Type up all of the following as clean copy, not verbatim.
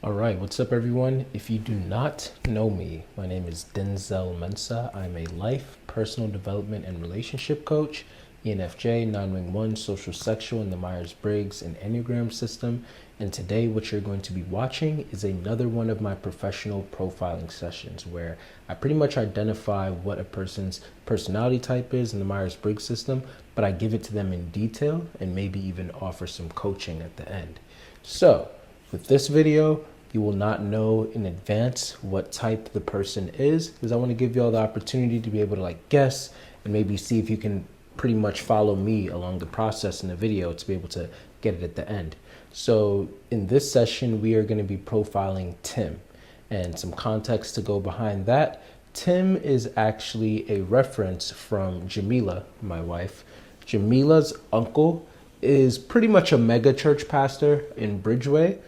All right, what's up, everyone? If you do not know me, my name is Denzel Mensah. I'm a life, personal development, and relationship coach, ENFJ, 9-wing-1, social sexual in the Myers-Briggs and Enneagram system. And today, what you're going to be watching is another one of my professional profiling sessions where I pretty much identify what a person's personality type is in the Myers-Briggs system, but I give it to them in detail and maybe even offer some coaching at the end. So, with this video, you will not know in advance what type the person is because I want to give you all the opportunity to be able to guess and maybe see if you can pretty much follow me along the process in the video to be able to get it at the end. So in this session, we are going to be profiling Tim, and some context to go behind that. Tim is actually a reference from Jamila, my wife. Jamila's uncle is pretty much a mega church pastor in Bridgeway,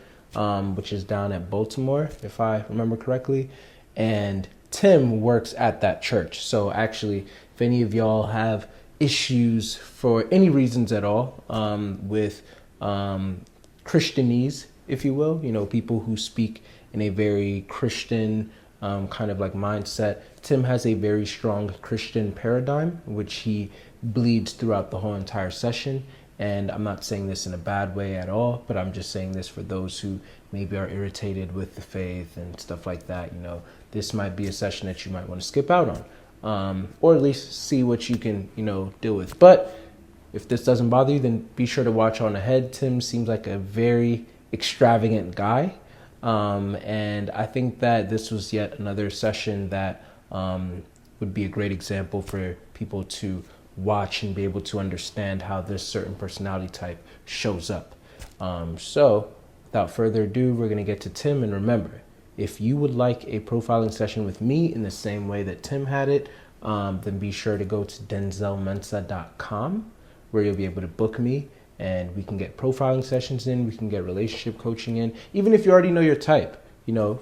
which is down at Baltimore, if I remember correctly. And Tim works at that church. So actually, if any of y'all have issues for any reasons at all with Christianese, if you will, people who speak in a very Christian kind of mindset, Tim has a very strong Christian paradigm, which he bleeds throughout the whole entire session. And I'm not saying this in a bad way at all, but I'm just saying this for those who maybe are irritated with the faith and stuff like that. This might be a session that you might want to skip out on, or at least see what you can, deal with. But if this doesn't bother you, then be sure to watch on ahead. Tim seems like a very extravagant guy. And I think that this was yet another session that would be a great example for people to watch and be able to understand how this certain personality type shows up. So without further ado, we're going to get to Tim. And remember, if you would like a profiling session with me in the same way that Tim had it, then be sure to go to denzelmensah.com, where you'll be able to book me and we can get profiling sessions in, we can get relationship coaching in. Even if you already know your type,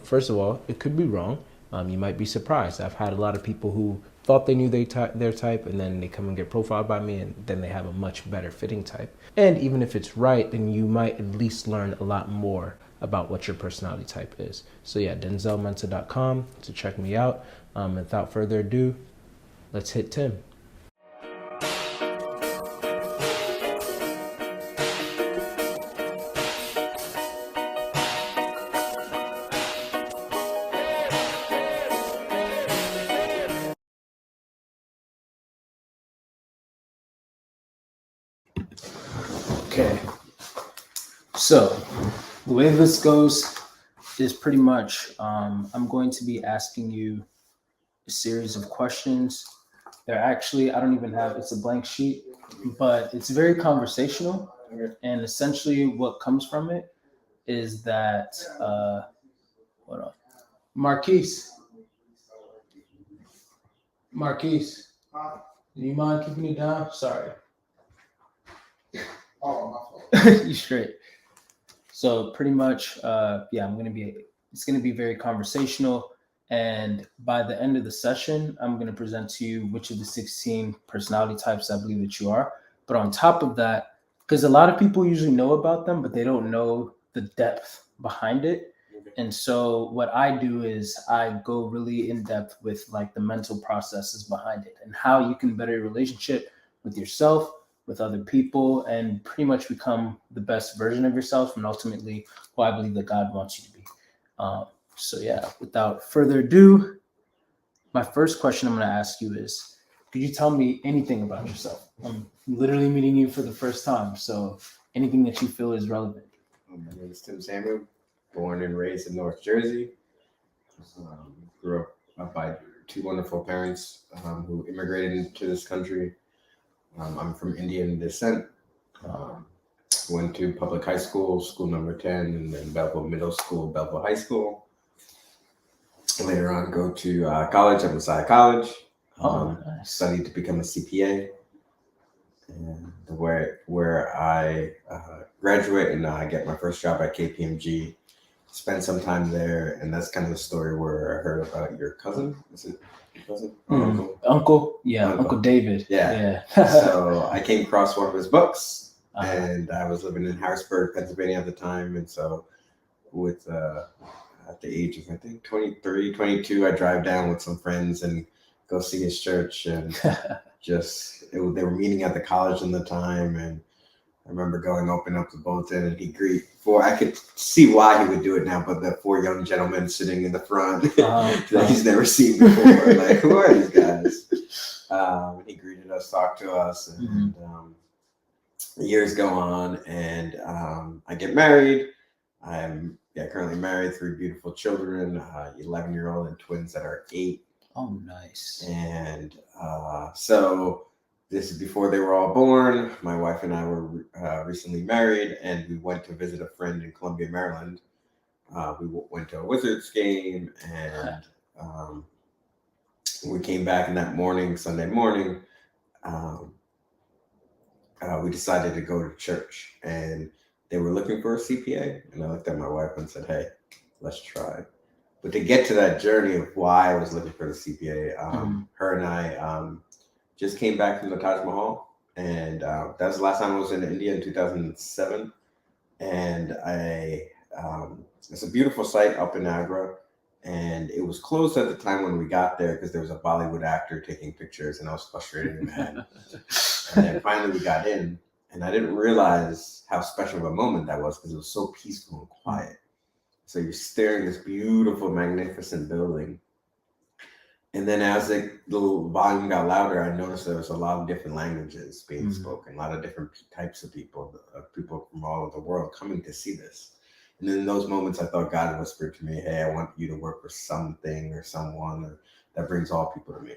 first of all, it could be wrong. You might be surprised. I've had a lot of people who thought they knew their type, and then they come and get profiled by me, and then they have a much better fitting type. And even if it's right, then you might at least learn a lot more about what your personality type is. So yeah, denzelmensah.com to check me out. Without further ado, let's hit Tim. Okay, so the way this goes is pretty much I'm going to be asking you a series of questions. They're actually, I don't even have, it's a blank sheet, but it's very conversational. And essentially what comes from it is that, hold on, Marquise, do you mind keeping it down? Sorry. Oh, my fault. You straight. So pretty much, it's going to be very conversational. And by the end of the session, I'm going to present to you which of the 16 personality types I believe that you are. But on top of that, because a lot of people usually know about them, but they don't know the depth behind it. And so what I do is I go really in depth with the mental processes behind it and how you can better your relationship with yourself, with other people, and pretty much become the best version of yourself and ultimately who I believe that God wants you to be. So yeah, without further ado, my first question I'm going to ask you is, could you tell me anything about yourself? I'm literally meeting you for the first time, so anything that you feel is relevant. My name is Tim Samuel, born and raised in North Jersey. Grew up by two wonderful parents who immigrated into this country. I'm from Indian descent. Went to public high school, school number 10, and then Belleville Middle School, Belleville High School. Later on, go to college at Mensah College. Nice. Studied to become a CPA. And where I graduate and I get my first job at KPMG. Spent some time there, and that's kind of the story where I heard about your cousin. Is it your cousin? Uncle? Yeah, Uncle David. Yeah. So I came across one of his books, and I was living in Harrisburg, Pennsylvania at the time, and so with at the age of I think 23, 22, I drive down with some friends and go see his church, and they were meeting at the college in the time, and I remember going open up the bulletin, and he greet four. I could see why he would do it now, but the four young gentlemen sitting in the front that he's never seen before. Like, who are these guys? He greeted us, talked to us, and years go on, and I get married. I'm currently married, 3 beautiful children, 11-year-old and twins that are 8. Oh, nice. And so this is before they were all born. My wife and I were recently married, and we went to visit a friend in Columbia, Maryland. We went to a Wizards game, and we came back in that morning, Sunday morning. We decided to go to church, and they were looking for a CPA. And I looked at my wife and said, "Hey, let's try." But to get to that journey of why I was looking for the CPA, her and I just came back from the Taj Mahal, and that was the last time I was in India in 2007. And it's a beautiful site up in Agra, and it was closed at the time when we got there because there was a Bollywood actor taking pictures, and I was frustrated and mad. And then finally we got in, and I didn't realize how special of a moment that was because it was so peaceful and quiet. So you're staring at this beautiful, magnificent building. And then as the volume got louder, I noticed there was a lot of different languages being spoken, a lot of different types of people from all over the world coming to see this. And in those moments, I thought God whispered to me, "Hey, I want you to work for something or someone that brings all people to me."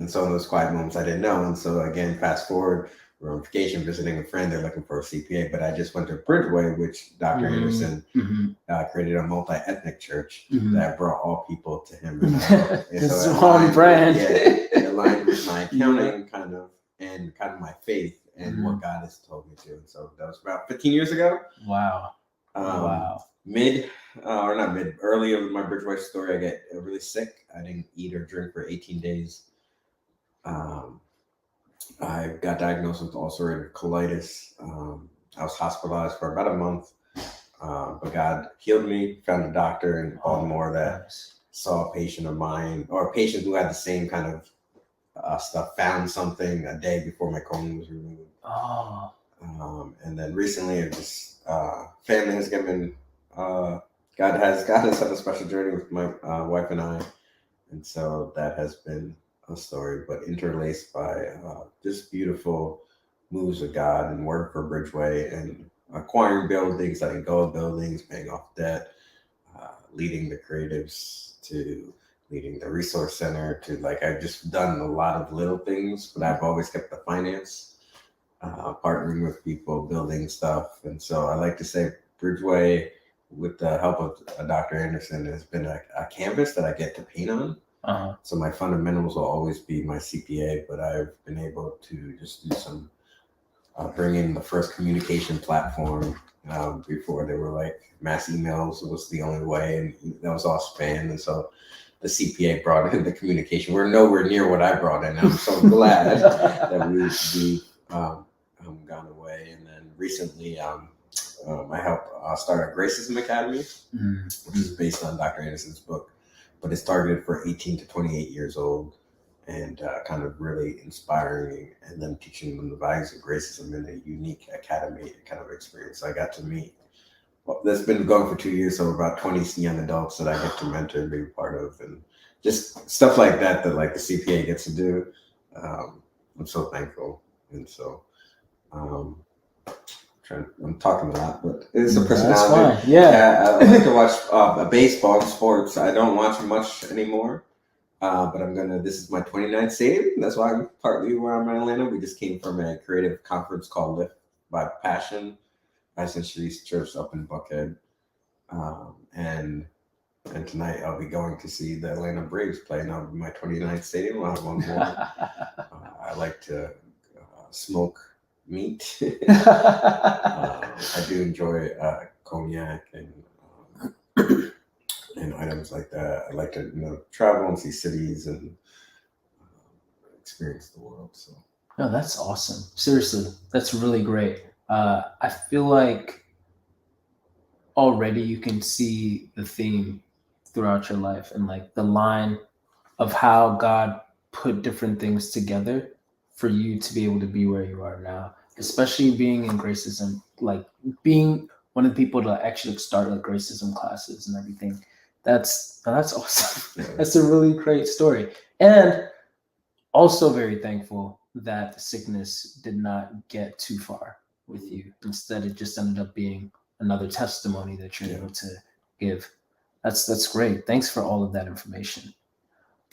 And so in those quiet moments, I didn't know. And so again, fast forward, we're on vacation visiting a friend. They're looking for a CPA, but I just went to Bridgeway, which Dr. Anderson created a multi-ethnic church that brought all people to him. It's on brand. It aligned with my accounting kind of my faith and what God has told me to. And so that was about 15 years ago. Wow. Early in my Bridgeway story, I get really sick. I didn't eat or drink for 18 days. I got diagnosed with ulcerative colitis. I was hospitalized for about a month, but God healed me. Found a doctor in Baltimore that saw a patient of mine, or a patient who had the same kind of stuff. Found something a day before my colon was removed. And then recently, it just family has given. God has had a special journey with my wife and I, and so that has been a story, but interlaced by just beautiful moves of God and work for Bridgeway and acquiring buildings, letting go of buildings, paying off debt, leading the creatives to leading the resource center to I've just done a lot of little things, but I've always kept the finance, partnering with people, building stuff. And so I like to say Bridgeway, with the help of Dr. Anderson, has been a canvas that I get to paint on. So my fundamentals will always be my CPA, but I've been able to just do some, bring in the first communication platform. Before they were mass emails was the only way, and that was all spam. And so the CPA brought in the communication. We're nowhere near what I brought in. I'm so glad that we've gone away. And then recently, I helped start a Gracism Academy, which is based on Dr. Anderson's book, but it's targeted for 18 to 28 years old, and kind of really inspiring, and then teaching them the values of Gracism in a unique academy kind of experience. So I got to meet, that's been going for 2 years, so about 20 young adults that I get to mentor and be part of, and just stuff like that the CPA gets to do. I'm so thankful. And so I'm talking a lot, but it's a personality. That's fine. Yeah. I like to watch baseball and sports. I don't watch much anymore, but this is my 29th stadium. That's why I'm partly where I'm in Atlanta. We just came from a creative conference called Lift by Passion, Sharice Church up in Buckhead. And tonight I'll be going to see the Atlanta Braves play. And I'll be my 29th stadium. I'll have one more. I like to smoke meat. I do enjoy cognac and items like that. I like to travel and see cities and experience the world. So no, that's awesome. Seriously, that's really great. I feel like already you can see the theme throughout your life and like the line of how God put different things together for you to be able to be where you are now, especially being in Gracism, like being one of the people to actually start like Gracism classes and everything. That's awesome. That's a really great story. And also very thankful that the sickness did not get too far with you. Instead, it just ended up being another testimony that you're able to give. That's great. Thanks for all of that information.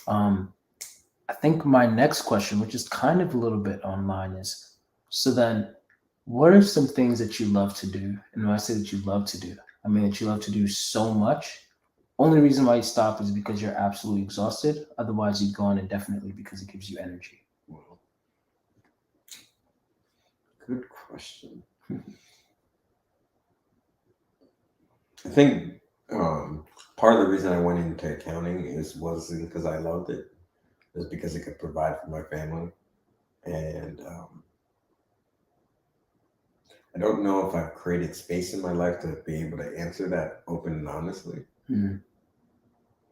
I think my next question, which is kind of a little bit online, is so then what are some things that you love to do? And when I say that you love to do, I mean that you love to do so much. Only reason why you stop is because you're absolutely exhausted. Otherwise, you'd go on indefinitely because it gives you energy. Well, good question. I think part of the reason I went into accounting wasn't because I loved it. It was because it could provide for my family. And I don't know if I've created space in my life to be able to answer that open and honestly. Mm-hmm.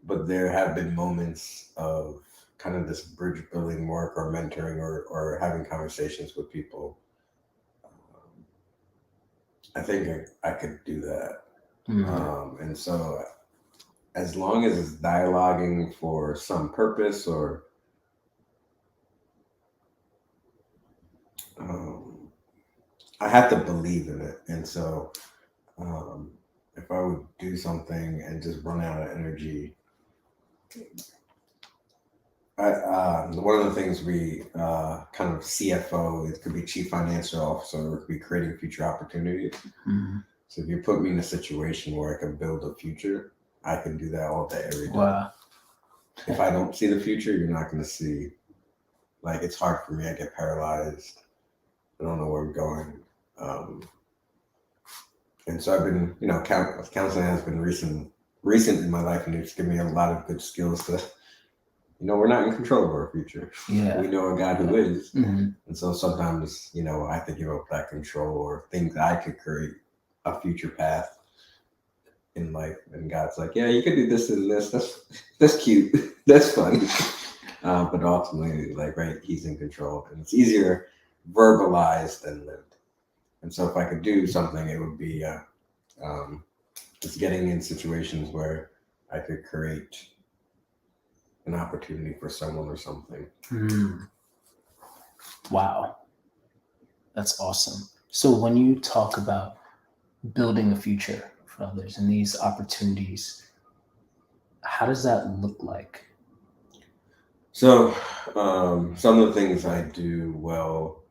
But there have been moments of kind of this bridge building work or mentoring or having conversations with people. I think I could do that. Mm-hmm. And so as long as it's dialoguing for some purpose or I have to believe in it. And so if I would do something and just run out of energy, one of the things we kind of CFO, it could be chief financial officer, or it could be creating future opportunities. Mm-hmm. So if you put me in a situation where I can build a future, I can do that all day, every day. Wow. If I don't see the future, you're not going to see. Like, it's hard for me. I get paralyzed. I don't know where I'm going. And so I've been, counseling has been recent in my life, and it's given me a lot of good skills to, we're not in control of our future. Yeah. We know a God who is. Mm-hmm. And so sometimes, I have to give up that control or think that I could create a future path in life. And God's like, yeah, you could do this and this. That's cute. That's fun. But ultimately, right, he's in control. And it's easier verbalized than lived. And so if I could do something, it would be just getting in situations where I could create an opportunity for someone or something. Wow. That's awesome. So when you talk about building a future for others and these opportunities, how does that look like? So some of the things I do well,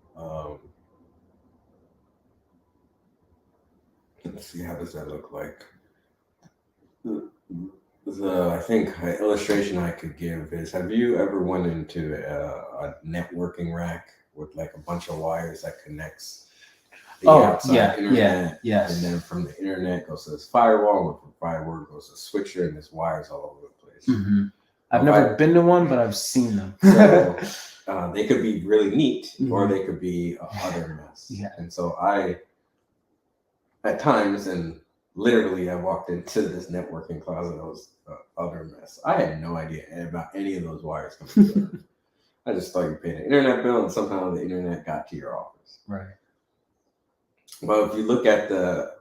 let's see, how does that look like? I think an illustration I could give is, have you ever went into a networking rack with like a bunch of wires that connects the outside internet? Yes. And then from the internet goes to this firewall, and from firewall goes to a switcher, and there's wires all over the place. Mm-hmm. I've never been to one, but I've seen them. So they could be really neat, or they could be utter mess. Yeah. And so I, at times, and literally, I walked into this networking closet. I was utter mess. I had no idea about any of those wires coming together. I just thought you paid an internet bill, and somehow the internet got to your office. Right. Well, if you look at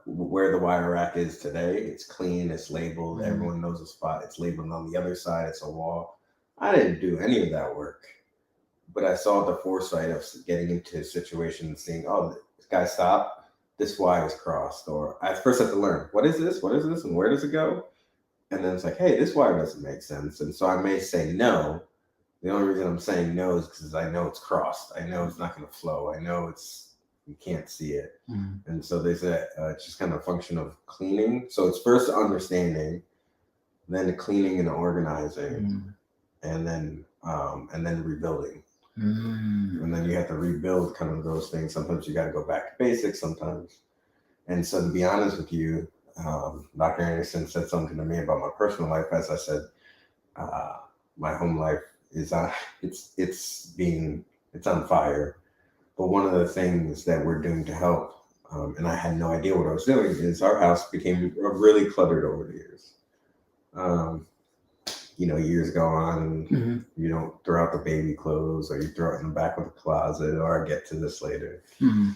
where the wire rack is today, it's clean, it's labeled, everyone knows the spot, it's labeled on the other side, it's a wall. I didn't do any of that work, but I saw the foresight of getting into a situation and seeing, oh, this guy stopped, this wire is crossed. Or I first had to learn, what is this, and where does it go? And then it's like, hey, this wire doesn't make sense. And so I may say no. The only reason I'm saying no is because I know it's crossed. I know it's not going to flow. I know you can't see it. And so there's it's just kind of a function of cleaning. So it's first understanding, then the cleaning and organizing, and then rebuilding. And then you have to rebuild kind of those things. Sometimes you got to go back to basics sometimes. And so to be honest with you, Dr. Anderson said something to me about my personal life. As I said, my home life is it's on fire. But one of the things that we're doing to help and I had no idea what I was doing. Is our house became really cluttered over the years. Years go on, and Mm-hmm. you don't throw out the baby clothes, or you throw it in the back of the closet, or I get to this later. Mm-hmm.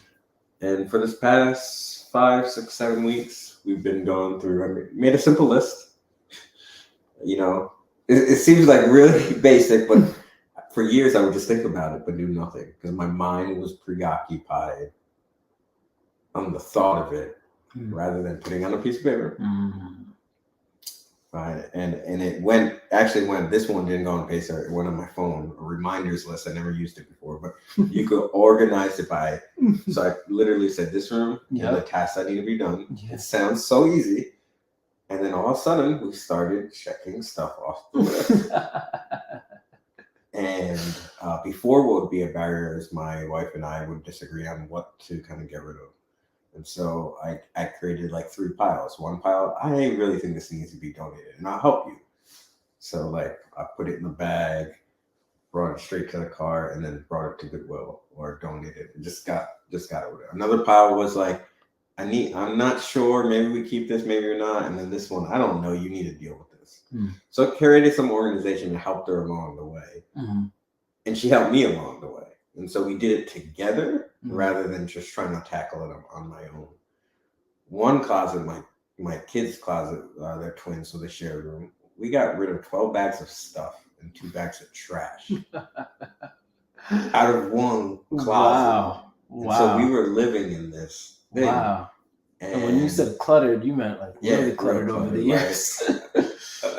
And for this past 5, 6, 7 weeks, we've been going through. I made a simple list. It seems like really basic, but for years I would just think about it but do nothing because my mind was preoccupied on the thought of it rather than putting on a piece of paper. Right. And it went this one didn't go on paper, it went on my phone, a reminders list. I never used it before, but you could organize it by so I literally said this room and the tasks that need to be done. It sounds so easy. And then all of a sudden we started checking stuff off the list. And before what would be a barrier is my wife and I would disagree on what to kind of get rid of. And so I created like 3 piles. One pile, I really think this needs to be donated, and I'll help you. So like I put it in the bag, brought it straight to the car, and then brought it to Goodwill or donated it. And just got it with it. Another pile was like, I'm not sure, maybe we keep this, maybe we're not. And then this one, I don't know, you need to deal with this. So I created some organization and helped her along the way. And she helped me along the way. And so we did it together rather than just trying to tackle it on my own. One closet, my kids' closet, they're twins, so they share a room. We got rid of 12 bags of stuff and 2 bags of trash out of one closet. Wow. So we were living in this thing. Wow. And when you said cluttered, you meant like really cluttered over the years.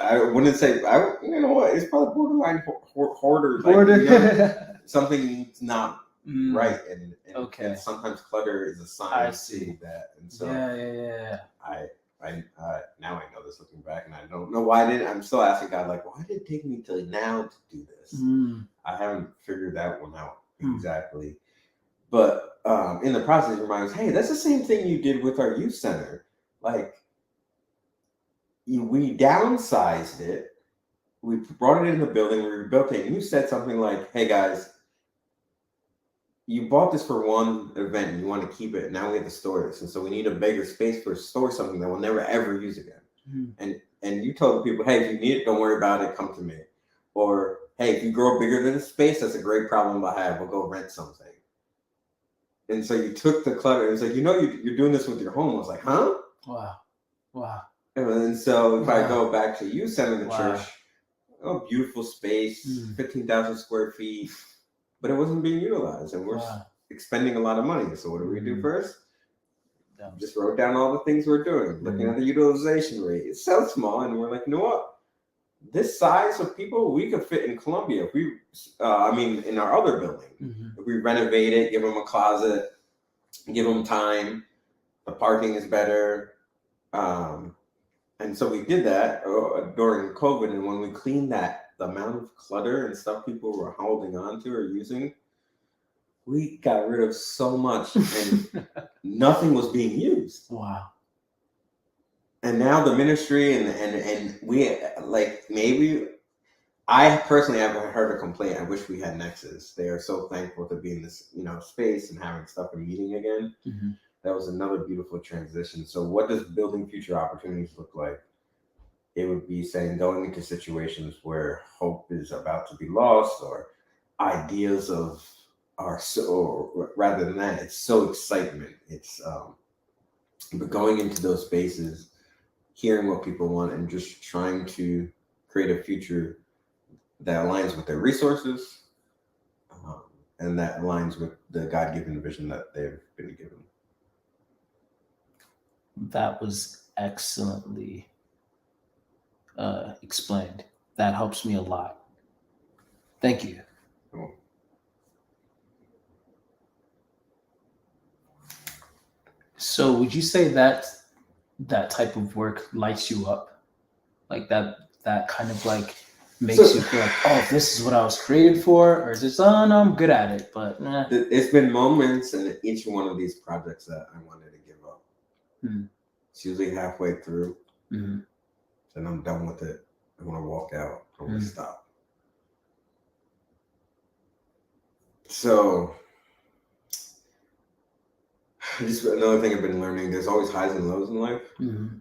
I wouldn't say, you know what, it's probably borderline hoarder. Something's not right. And sometimes clutter is a sign I to see that. And so I now I know this looking back, and I don't know why I didn't. I'm still asking God, like, why did it take me till now to do this? I haven't figured that one out exactly. But in the process, it reminds, hey, that's the same thing you did with our youth center. Like, we downsized it. We brought it in the building. We rebuilt it. And you said something like, hey, guys, you bought this for one event and you want to keep it. Now we have to store this. And so we need a bigger space to store something that we'll never, ever use again. And you told the people, hey, if you need it, don't worry about it. Come to me. Or, hey, if you grow bigger than this space, that's a great problem to have. We'll go rent something. And so you took the clutter. It's like, you're doing this with your home. I was like, huh? Wow. And so if I go back to youth center, the church, beautiful space, 15,000 square feet, but it wasn't being utilized, and we're expending a lot of money. So what do we do first? Just wrote down all the things we're doing, looking at the utilization rate. It sounds small, and we're like, you know what? This size of people, we could fit in Columbia. If we, in our other building, if we renovate it, give them a closet, give them time, the parking is better. And so we did that during COVID. And when we cleaned that, the amount of clutter and stuff people were holding on to or using, we got rid of so much and nothing was being used. Wow. And now the ministry and we, like, maybe I personally haven't heard a complaint. I wish we had Nexus. They are so thankful to be in this, space and having stuff and meeting again. That was another beautiful transition. So what does building future opportunities look like? It would be saying going into situations where hope is about to be lost or ideas are so, or rather than that, it's so excitement. It's but going into those spaces, hearing what people want and just trying to create a future that aligns with their resources and that aligns with the God-given vision that they've been given. That was excellently explained. That helps me a lot. Thank you. Cool. So would you say that type of work lights you up? Like that kind of like makes you feel like, oh, this is what I was created for? Or is it, oh, no, I'm good at it, but It's been moments in each one of these projects that I wanted to give up. It's usually halfway through. And I'm done with it. I want to walk out. I want to stop. So just another thing I've been learning. There's always highs and lows in life. Mm-hmm.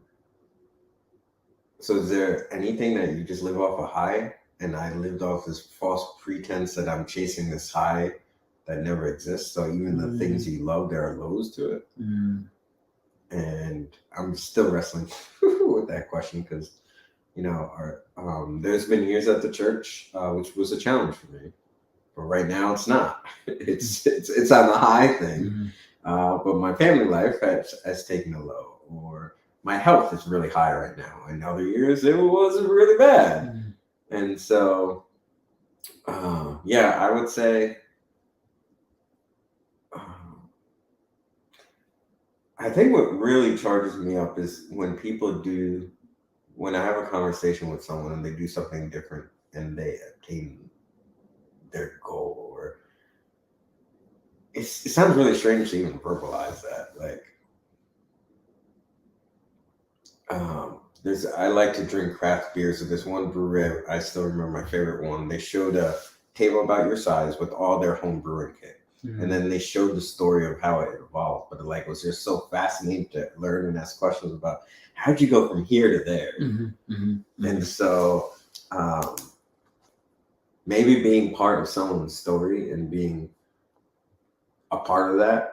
So is there anything that you just live off a high? And I lived off this false pretense that I'm chasing this high that never exists. So even the things you love, there are lows to it. And I'm still wrestling with that question because, there's been years at the church, which was a challenge for me. But right now it's not. It's on the high thing. But my family life has taken a low, or my health is really high right now. In other years, it was really bad. And so, I would say, I think what really charges me up is when I have a conversation with someone and they do something different and they attain their goal, or it sounds really strange to even verbalize that. Like, I like to drink craft beers. So there's one brewery I still remember, my favorite one. They showed a table about your size with all their home brewing kit, and then they showed the story of how it evolved. But it was just so fascinating to learn and ask questions about how'd you go from here to there. And so maybe being part of someone's story and being a part of that.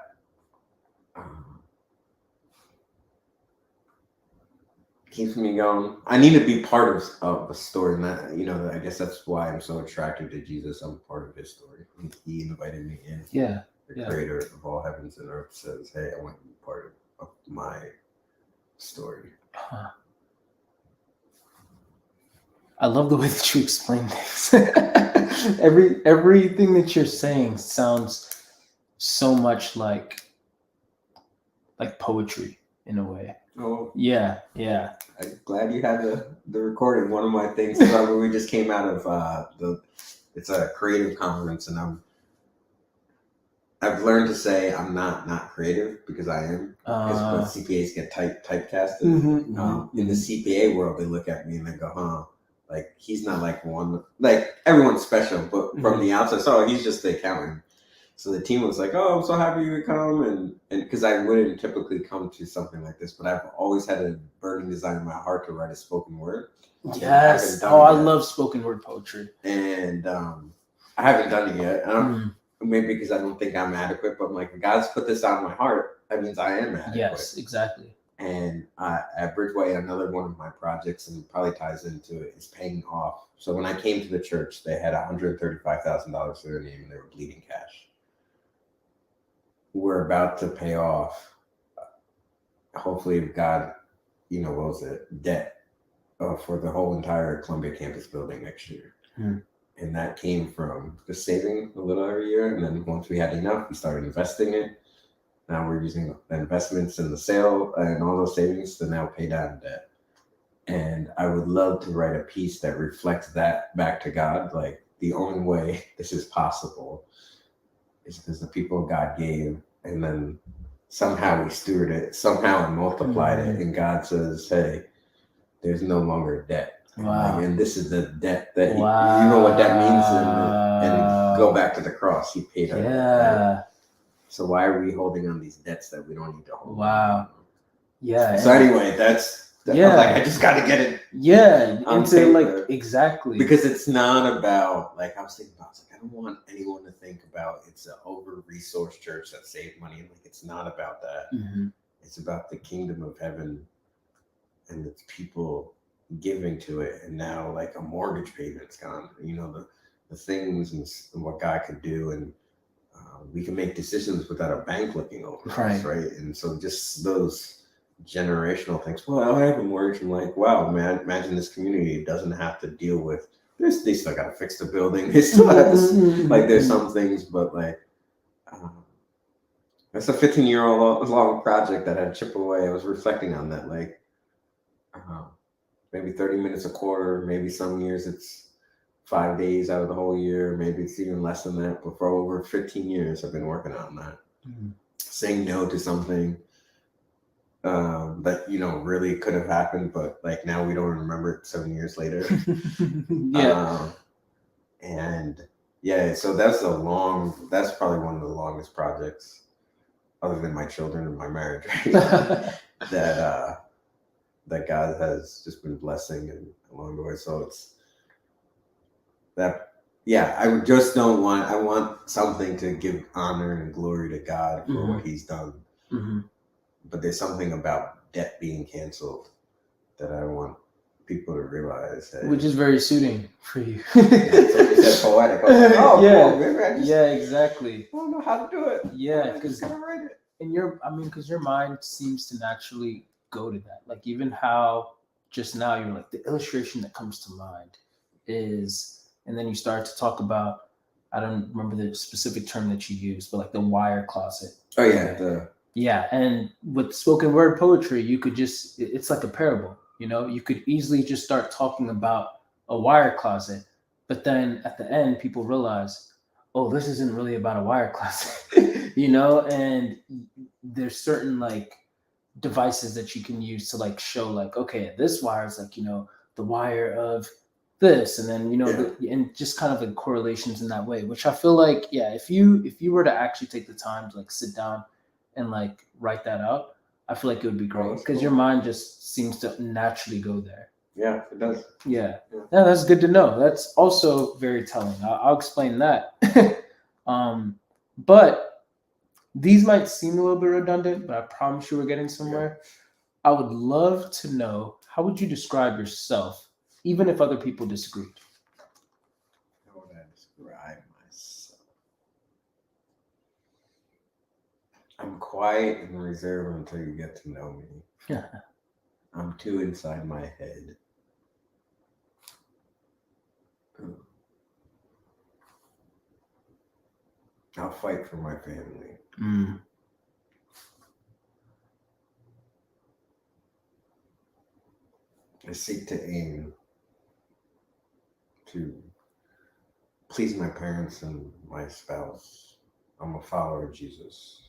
Keeps me going. I need to be part of a story, and that, I guess that's why I'm so attracted to Jesus. I'm part of his story. He invited me in. Yeah. The creator of all heavens and earth says, "Hey, I want you to be part of my story." I love the way that you explain things. Everything that you're saying sounds so much like poetry in a way. Oh, yeah. I'm glad you had the recording. One of my things, we just came out of it's a creative conference, and I've learned to say I'm not creative because I am. But CPAs get typecasted. In the CPA world, they look at me and they go, "Huh, like he's not like one, like everyone's special." But from the outside, he's just the accountant. So the team was like, "Oh, I'm so happy you would come," and because I wouldn't typically come to something like this, but I've always had a burning desire in my heart to write a spoken word. Yes. I love spoken word poetry. And I haven't done it yet. Maybe because I don't think I'm adequate, but I'm like, if God's put this on my heart, that means I am adequate. Yes, exactly. And at Bridgeway, another one of my projects, and probably ties into it, is paying off. So when I came to the church, they had $135,000 to their name, and they were bleeding cash. We're about to pay off, hopefully, if God, debt for the whole entire Columbia campus building next year. And that came from just saving a little every year. And then once we had enough, we started investing it. Now we're using the investments and the sale and all those savings to now pay down debt. And I would love to write a piece that reflects that back to God. Like, the only way this is possible is because the people God gave, and then somehow we stewarded it, somehow we multiplied it. And God says, "Hey, there's no longer debt." Wow. And this is the debt that you know what that means, and go back to the cross. He paid our debt. So why are we holding on these debts that we don't need to hold? Wow. Yeah. So anyway, that's I just got to get it. Yeah. Into exactly, because it's not about I was thinking about. I don't want anyone to think about it's an over-resourced church that saved money. It's not about that. It's about the kingdom of heaven and its people giving to it, and now a mortgage payment's gone. The things and what God could do, and we can make decisions without a bank looking over us, right? And so just those generational things. Well, I have a mortgage. I'm like, wow, man! Imagine this community doesn't have to deal with this. They still got to fix the building. They still have to, there's some things, but that's a 15-year-old long project that had chipped away. I was reflecting on that, maybe 30 minutes a quarter, maybe some years it's 5 days out of the whole year, maybe it's even less than that. But for over 15 years, I've been working on that. Saying no to something that, really could have happened, but now we don't remember it 7 years later. So that's probably one of the longest projects. other than my children and my marriage, right? that God has just been blessing and along the way. So it's that. Yeah, I just don't want. I want something to give honor and glory to God for what He's done. Mm-hmm. But there's something about debt being canceled that I want people to realize. That which is very suiting for you. Somebody said poetic. I was like, oh, yeah, cool. Maybe I just exactly. don't know how to do it. Yeah, I'm just gonna write it. because your mind seems to naturally go to that. Like even how just now you're like the illustration that comes to mind is, and then you start to talk about, I don't remember the specific term that you used, but like the wire closet. Oh yeah, Yeah, and with spoken word poetry, you could just, it's like a parable, you know, you could easily just start talking about a wire closet, but then at the end, people realize, oh, this isn't really about a wire closet, you know, and there's certain like devices that you can use to like show like, okay, this wire is like, you know, the wire of this, and then, you know, and just kind of like correlations in that way, which I feel like, yeah, if you were to actually take the time to like sit down and like write that out, I feel like it would be great because your mind just seems to naturally go there. Yeah, it does. Yeah, that's good to know. That's also very telling. I'll explain that. But these might seem a little bit redundant, but I promise you we're getting somewhere. I would love to know, how would you describe yourself, even if other people disagreed? How would I describe myself? I'm quiet and reserved until you get to know me. Yeah. I'm too inside my head. I'll fight for my family. I seek to aim to please my parents and my spouse. I'm a follower of Jesus.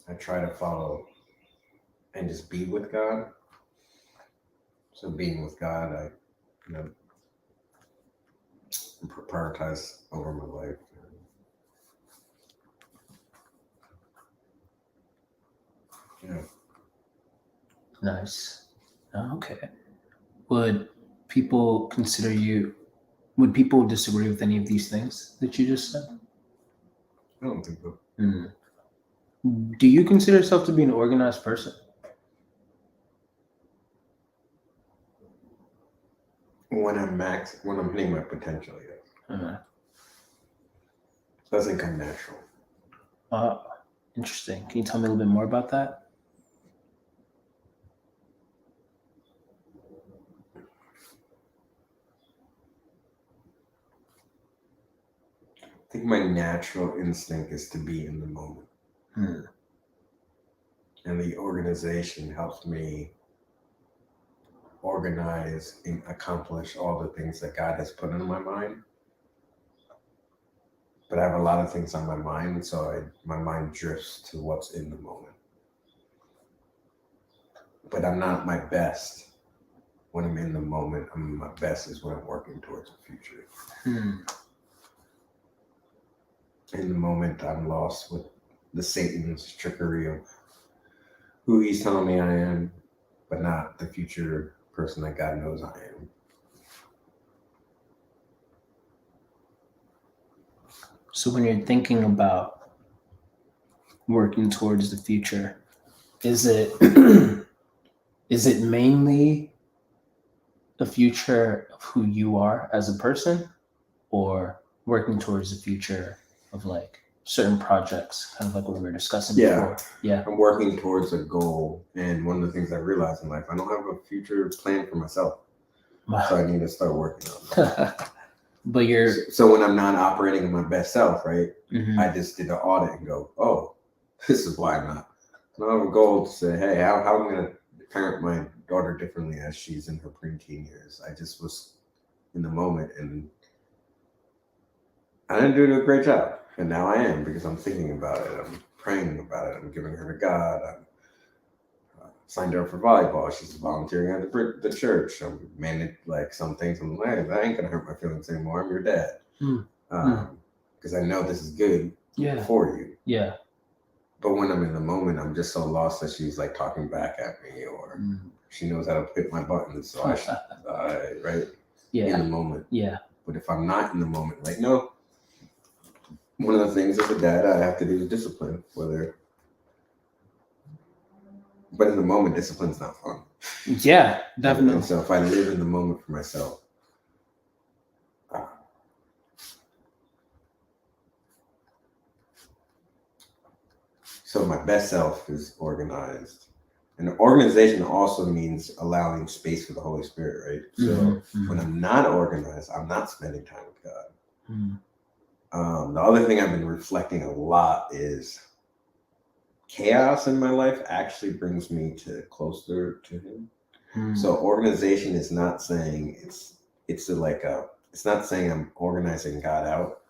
I try to follow and just be with God. So being with God, I prioritize over my life. Yeah. Nice. Okay. Would people disagree with any of these things that you just said? I don't think so. Do you consider yourself to be an organized person? When I'm hitting my potential, yes. Doesn't come natural. Interesting. Can you tell me a little bit more about that? I think my natural instinct is to be in the moment. And the organization helps me organize and accomplish all the things that God has put in my mind. But I have a lot of things on my mind, so my mind drifts to what's in the moment. But I'm not my best when I'm in the moment. My best is when I'm working towards the future. In the moment, I'm lost with the Satan's trickery of who he's telling me I am, but not the future person that God knows I am. So when you're thinking about working towards the future, is it mainly the future of who you are as a person, or working towards the future of like certain projects, kind of like what we were discussing before? Yeah. I'm working towards a goal, and one of the things I realized in life, I don't have a future plan for myself. So I need to start working on that. But so when I'm not operating in my best self, right? I just did an audit and go, oh, this is why I'm not. I have a goal to say, hey, how am I going to parent my daughter differently as she's in her preteen years? I just was in the moment, and I didn't do a great job. And now I am, because I'm thinking about it. I'm praying about it. I'm giving her to God. I'm signed her up for volleyball. She's volunteering at the church. I'm managed like some things. I'm like, that ain't gonna hurt my feelings anymore. I'm your dad. because I know this is good for you. Yeah. But when I'm in the moment, I'm just so lost that she's like talking back at me, or she knows how to hit my buttons. So I should, right? Yeah. In the moment. Yeah. But if I'm not in the moment, like, no, one of the things as a dad I have to do is discipline, but in the moment, discipline's not fun. Yeah, definitely. And so if I live in the moment for myself, so my best self is organized. And organization also means allowing space for the Holy Spirit, right? So when I'm not organized, I'm not spending time with God. The other thing I've been reflecting a lot is chaos in my life actually brings me closer to Him. So organization is not saying it's not saying I'm organizing God out.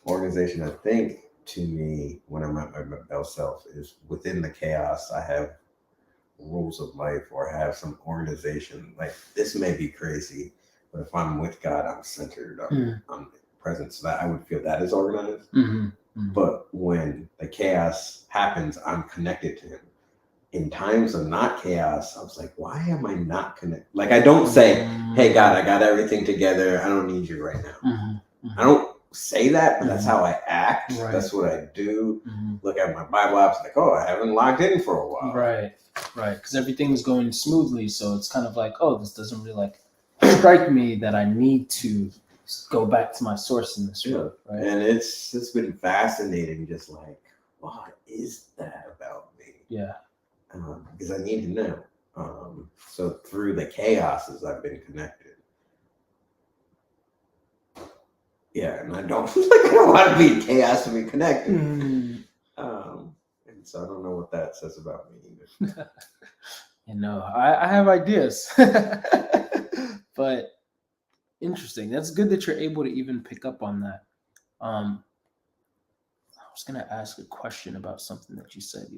Organization, I think, to me, when I'm at my best self, is within the chaos. I have rules of life, or have some organization. Like, this may be crazy, but if I'm with God, I'm centered. I'm present. So that I would feel that is organized. But when the chaos happens, I'm connected to Him. In times of not chaos, I was like, why am I not connected? Like, I don't say, hey, God, I got everything together. I don't need you right now. I don't say that, but that's how I act. Right. That's what I do. Look at my Bible apps, like, oh, I haven't logged in for a while. Right. Because everything's going smoothly. So it's kind of like, oh, this doesn't really like strike me that I need to go back to my source in this way. Right. And it's been fascinating, just like, what is that about me? Yeah. Because I need to know. So through the chaoses, I've been connected. Yeah, and I don't want to be in chaos to be connected. And so I don't know what that says about me either. I have ideas. But interesting. That's good that you're able to even pick up on that. I was going to ask a question about something that you said.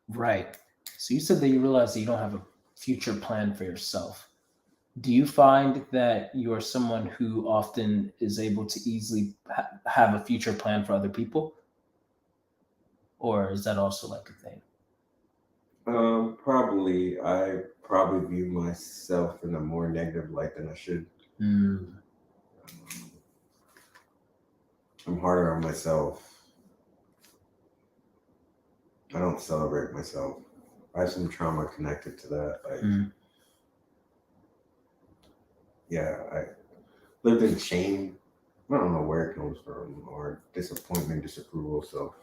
Right. So you said that you realized that you don't have a future plan for yourself. Do you find that you are someone who often is able to easily have a future plan for other people? Or is that also like a thing? Probably. I probably view myself in a more negative light than I should. I'm harder on myself. I don't celebrate myself. I have some trauma connected to that. I lived in shame. I don't know where it comes from, or disappointment, disapproval. So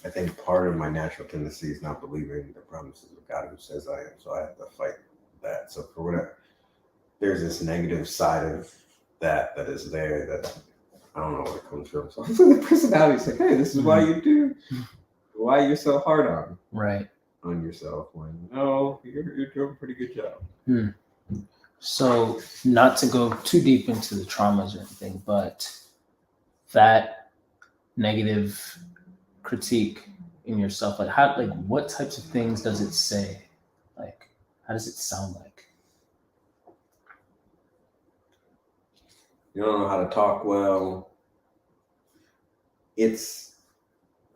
I think part of my natural tendency is not believing the promises of God who says I am. So I have to fight that. So for whatever, there's this negative side of that is there that I don't know where it comes from. So the personality is like, hey, this is why you're so hard on yourself, when no, you're doing a pretty good job. So not to go too deep into the traumas or anything, but that negative critique in yourself, what types of things does it say? Like, how does it sound like? You don't know how to talk well. It's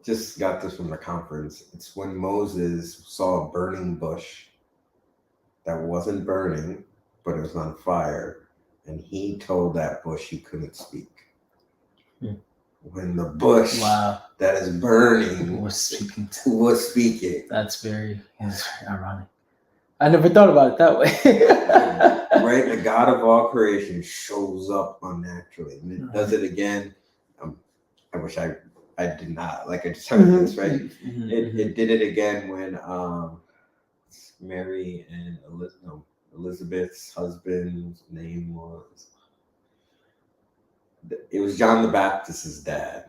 just got this from the conference. It's when Moses saw a burning bush that wasn't burning, but it was on fire, and he told that bush he couldn't speak. When the bush that is burning was speaking. That's very ironic. I never thought about it that way. Right? The God of all creation shows up unnaturally, and it does it again. I wish I did not. Like, I just heard this, right? It did it again when Mary and Elizabeth's husband's name was. It was John the Baptist's dad,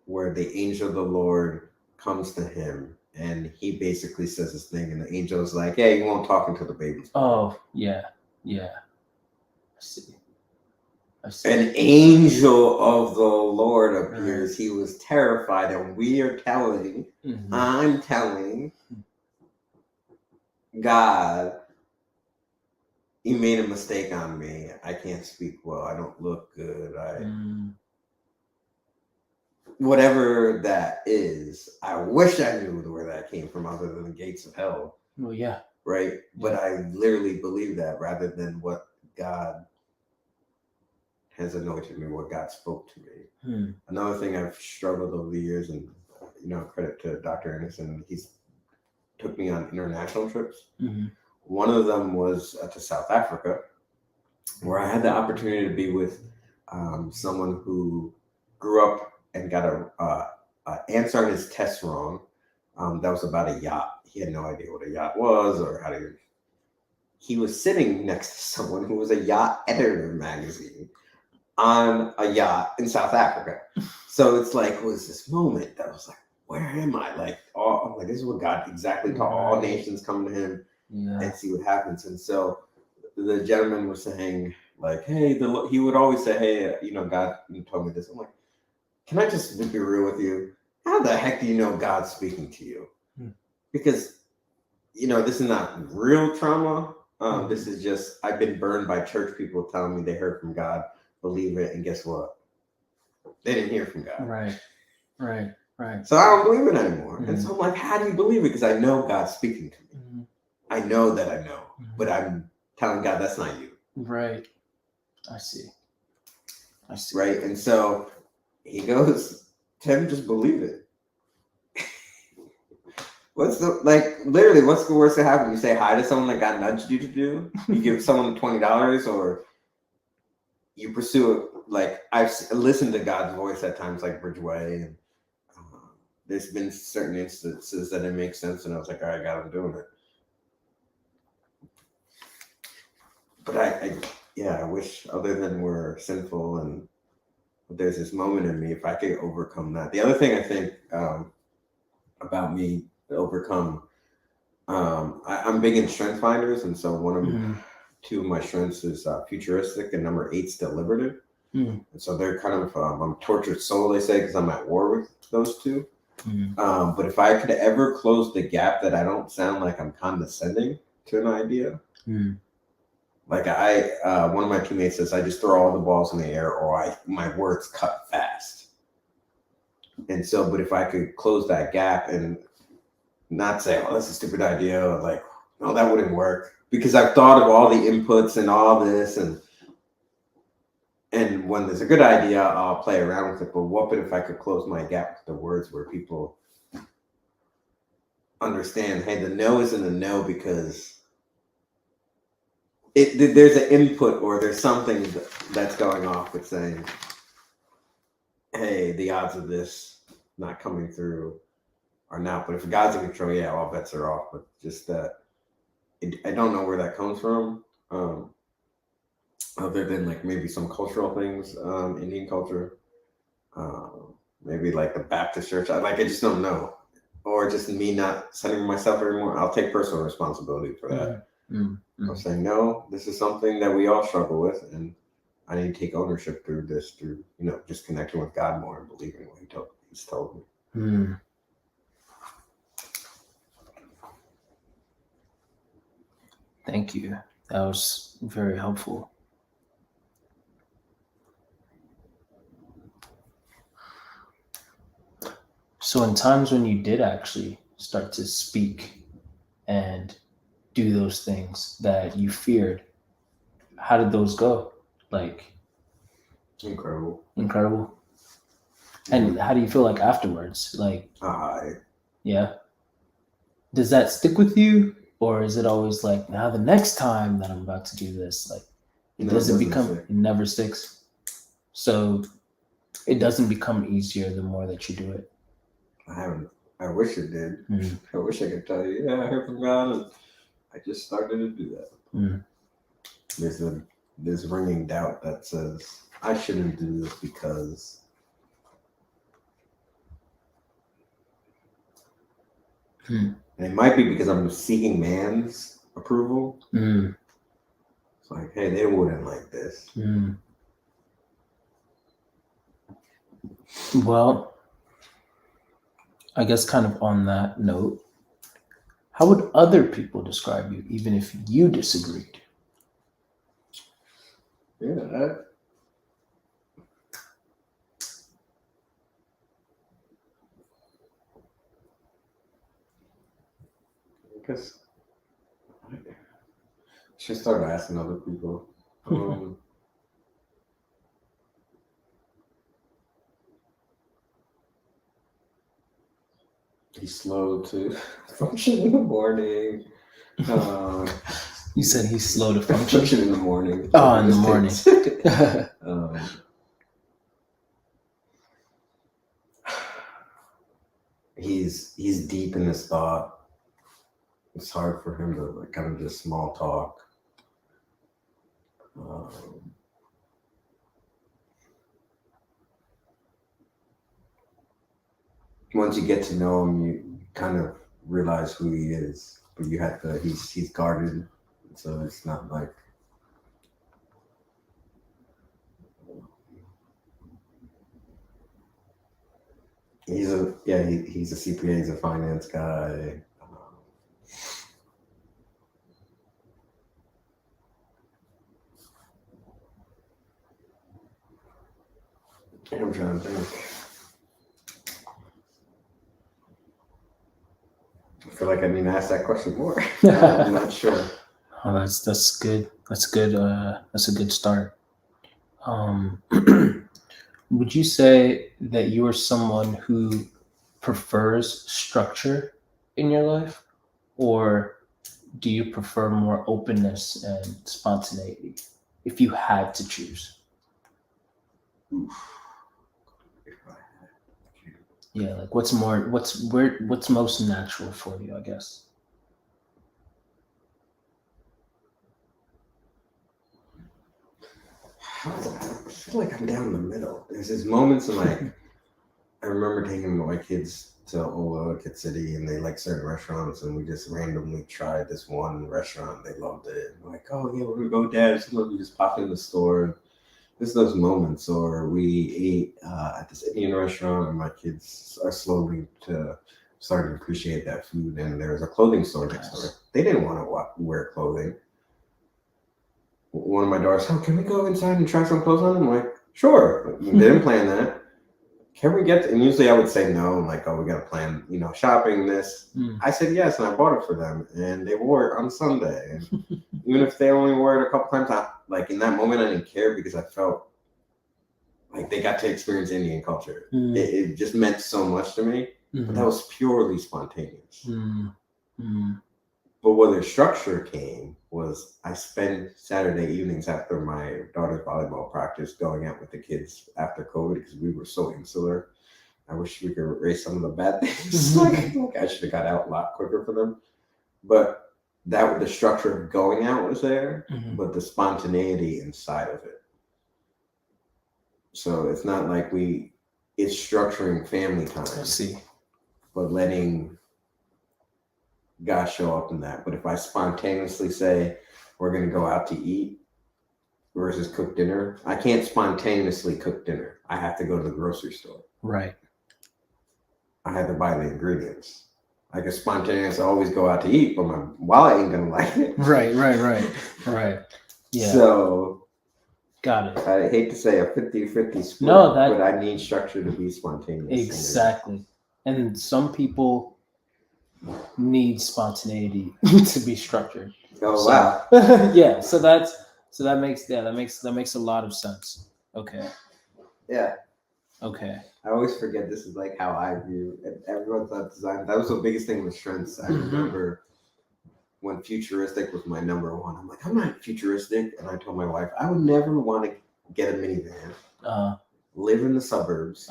where the angel of the Lord comes to him, and he basically says this thing, and the angel's like, "Yeah, you won't talk until the baby's born." Oh, yeah. I see. An angel of the Lord appears. He was terrified, and we are telling, I'm telling God he made a mistake on me. I can't speak well. I don't look good. Whatever that is, I wish I knew where that came from other than the gates of hell. Well, yeah. Right? But I literally believe that rather than what God has anointed me, what God spoke to me. Another thing I've struggled over the years, and credit to Dr. Anderson, he's took me on international trips. One of them was to South Africa, where I had the opportunity to be with someone who grew up and got a answer on his test wrong. That was about a yacht. He had no idea what a yacht was or how to. He was sitting next to someone who was a yacht editor magazine on a yacht in South Africa. So it's like, was this moment that was like, where am I? Like, I'm like, this is what God exactly to all nations come to him and see what happens. And so the gentleman was saying, like, hey, he would always say, hey, God told me this. I'm like, can I just be real with you? How the heck do you know God's speaking to you? Because, this is not real trauma. This is just, I've been burned by church people telling me they heard from God, believe it, and guess what? They didn't hear from God. Right. So I don't believe it anymore. And so I'm like, how do you believe it? Because I know God's speaking to me. I know that I know, but I'm telling God that's not you. Right. I see. Right. And so he goes, Tim, just believe it. What's the worst that happen? You say hi to someone that God nudged you to do? You give someone $20 or you pursue it. Like, I've listened to God's voice at times, like Bridgeway, and there's been certain instances that it makes sense, and I was like, all right, God, I'm doing it. But I wish, other than we're sinful, and there's this moment in me, if I could overcome that. The other thing I think about me to overcome, I'm big in strength finders, and so two of my strengths is futuristic, and number 8's deliberative. And so they're kind of I'm a tortured soul, they say, because I'm at war with those two. But if I could ever close the gap that I don't sound like I'm condescending to an idea, like one of my teammates says, I just throw all the balls in the air, or my words cut fast. And so, but if I could close that gap and not say, oh, that's a stupid idea, or like, no, that wouldn't work, because I've thought of all the inputs and all this, and when there's a good idea, I'll play around with it. But what if I could close my gap with the words where people understand, hey, the no isn't a no because there's an input or there's something that's going off with saying, hey, the odds of this not coming through are not. But if God's in control, yeah, all bets are off. But just that, I don't know where that comes from. Other than like maybe some cultural things, Indian culture, maybe like the Baptist church. I just don't know, or just me not centering myself anymore. I'll take personal responsibility for that. I'm saying, no, this is something that we all struggle with, and I need to take ownership through this, through just connecting with God more and believing what He's told me. Thank you. That was very helpful. So in times when you did actually start to speak and do those things that you feared, how did those go? Like, Incredible. And how do you feel like afterwards? Like, yeah. Does that stick with you? Or is it always like, now the next time that I'm about to do this, like, it never sticks? So it doesn't become easier the more that you do it. I wish it did. I wish I could tell you, yeah, I heard from God, and I just started to do that. There's ringing doubt that says, I shouldn't do this because and it might be because I'm seeking man's approval. It's like, hey, they wouldn't like this. Well, I guess kind of on that note, how would other people describe you, even if you disagreed? Yeah. Because I should start asking other people. He's slow to function in the morning. You said he's slow to Function function. in the morning. Oh, in the morning. He's deep in his thought. It's hard for him to like kind of just small talk. Once you get to know him, you kind of realize who he is. But you have to. He's guarded, so it's not like. He's a CPA. He's a finance guy. I'm trying to think. I feel like I need to ask that question more. I'm not sure. Oh, that's good. That's good. That's a good start. Would you say that you are someone who prefers structure in your life, or do you prefer more openness and spontaneity if you had to choose? Yeah, like what's most natural for you, I guess. I feel like I'm down the middle. There's these moments in like I remember taking my kids to Ola, Kid City, and they like certain restaurants, and we just randomly tried this one restaurant. They loved it. We're like, oh yeah, we're gonna go, Dad. Sometimes we just pop in the store. There's those moments, or we ate at this Indian restaurant, and my kids are slowly starting to appreciate that food. And there's a clothing store next door. They didn't want to wear clothing. One of my daughters, oh, can we go inside and try some clothes on? I'm like, sure. They didn't plan that. Can we get? And usually I would say no, like, oh, we got to plan, shopping this. I said yes, and I bought it for them, and they wore it on Sunday. And even if they only wore it a couple times, in that moment, I didn't care because I felt like they got to experience Indian culture. It just meant so much to me, but that was purely spontaneous. But where the structure came was I spend Saturday evenings after my daughter's volleyball practice going out with the kids after COVID because we were so insular. I wish we could erase some of the bad things. like I should have got out a lot quicker for them. But the structure of going out was there, but the spontaneity inside of it. So it's not like it's structuring family time. I see. But letting God show up in that. But if I spontaneously say we're going to go out to eat versus cook dinner, I can't spontaneously cook dinner. I have to go to the grocery store. Right. I have to buy the ingredients. I can spontaneously always go out to eat, but my wallet ain't going to like it. Right. Yeah. So, got it. I hate to say a 50-50 split, but I need structure to be spontaneous. Exactly. And some people need spontaneity to be structured. Oh, wow. Yeah, so that makes a lot of sense. Okay. Yeah. Okay. I always forget this is like how I view it. Everyone thought design. That was the biggest thing with strengths. I remember when futuristic was my number one. I'm like, I'm not futuristic. And I told my wife, I would never want to get a minivan, live in the suburbs.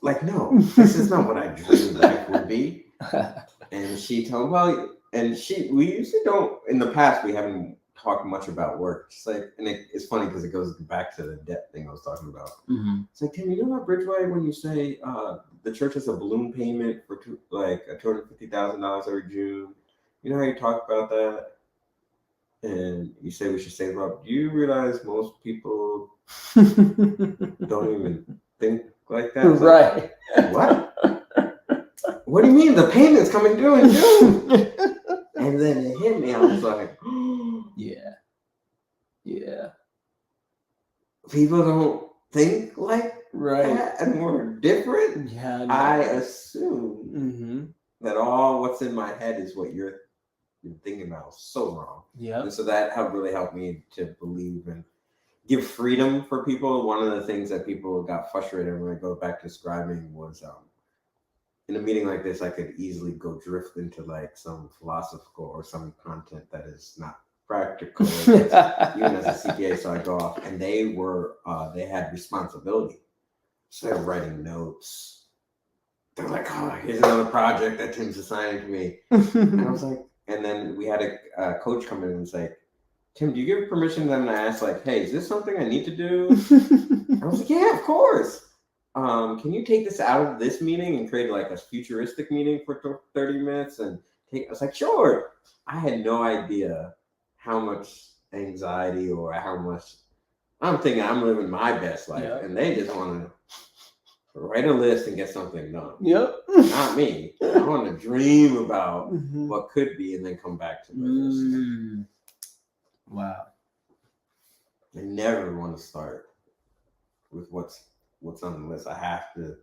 Like, no, this is not what I dreamed life would be. And she told me, we usually don't, in the past, we haven't talked much about work. It's like, and it's funny because it goes back to the debt thing I was talking about. It's like, Tim, you know about Bridgeway when you say the church has a balloon payment for $250,000 every June? You know how you talk about that? And you say we should save up. Do you realize most people don't even think like that? Right. Like, what? What do you mean? The payment's coming due in June. And then it hit me. I was like, Yeah. Yeah. people don't think like Right. that and we're different. Yeah. I assume Mm-hmm. that all what's in my head is what you're thinking about. So wrong. Yep. And so that really helped me to believe and give freedom for people. One of the things that people got frustrated when I go back to scribing was in a meeting like this, I could easily go drift into like some philosophical or some content that is not practical, even as a CPA. So I go off, and they had responsibility. So they're writing notes. They're like, "Oh, here's another project that Tim's assigning to me," and I was like, and then we had a coach come in and say, "Tim, do you give permission to them to ask, like, hey, is this something I need to do?" And I was like, "Yeah, of course. Can you take this out of this meeting and create like a futuristic meeting for 30 minutes?" And I was like, "Sure." I had no idea how much anxiety or how much I'm thinking I'm living my best life, and they just want to write a list and get something done. Yep. Not me. I want to dream about what could be and then come back to the list. Wow. I never want to start with what's on the list. I have to,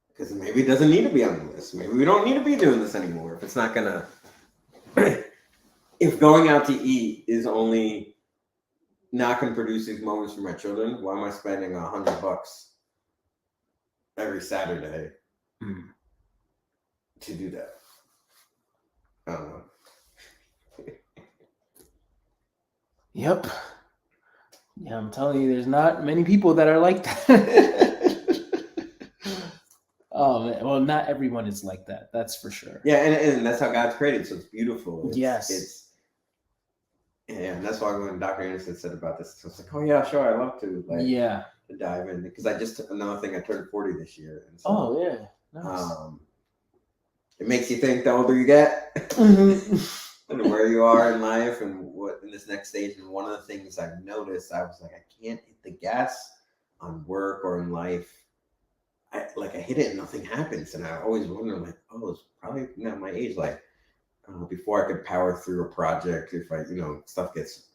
because maybe it doesn't need to be on the list. Maybe we don't need to be doing this anymore. If it's not gonna, if going out to eat is only not gonna produce these moments for my children, why am I spending $100 every Saturday to do that? I don't know. Yep. Yeah, I'm telling you, there's not many people that are like that. Oh, man. Well, not everyone is like that. That's for sure. Yeah, and that's how God's created. So it's beautiful. Yes. And that's why when Dr. Anderson said about this, I was like, oh yeah, sure, I love to to dive in, because I just another thing, I turned 40 this year. And so, nice. It makes you think the older you get and where you are in life and what in this next stage. And one of the things I've noticed, I was like, I can't hit the gas on work or in life. I hit it and nothing happens. And I always wonder, like, oh, it's probably not my age. Like, before I could power through a project, if I, stuff gets,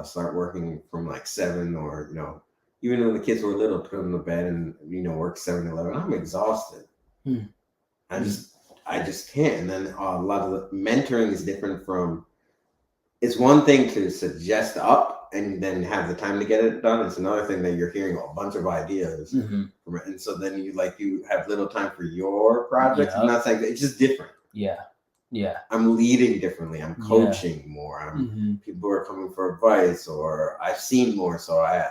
start working from like 7 or, even when the kids were little, put them to bed and, work 7 to 11, I'm exhausted. I just can't. And then a lot of the mentoring is different from, it's one thing to suggest up and then have the time to get it done. It's another thing that you're hearing a bunch of ideas from it. And so then you have little time for your projects. I'm not saying that, it's just different. Yeah. I'm leading differently. I'm coaching more. People are coming for advice, or I've seen more. So I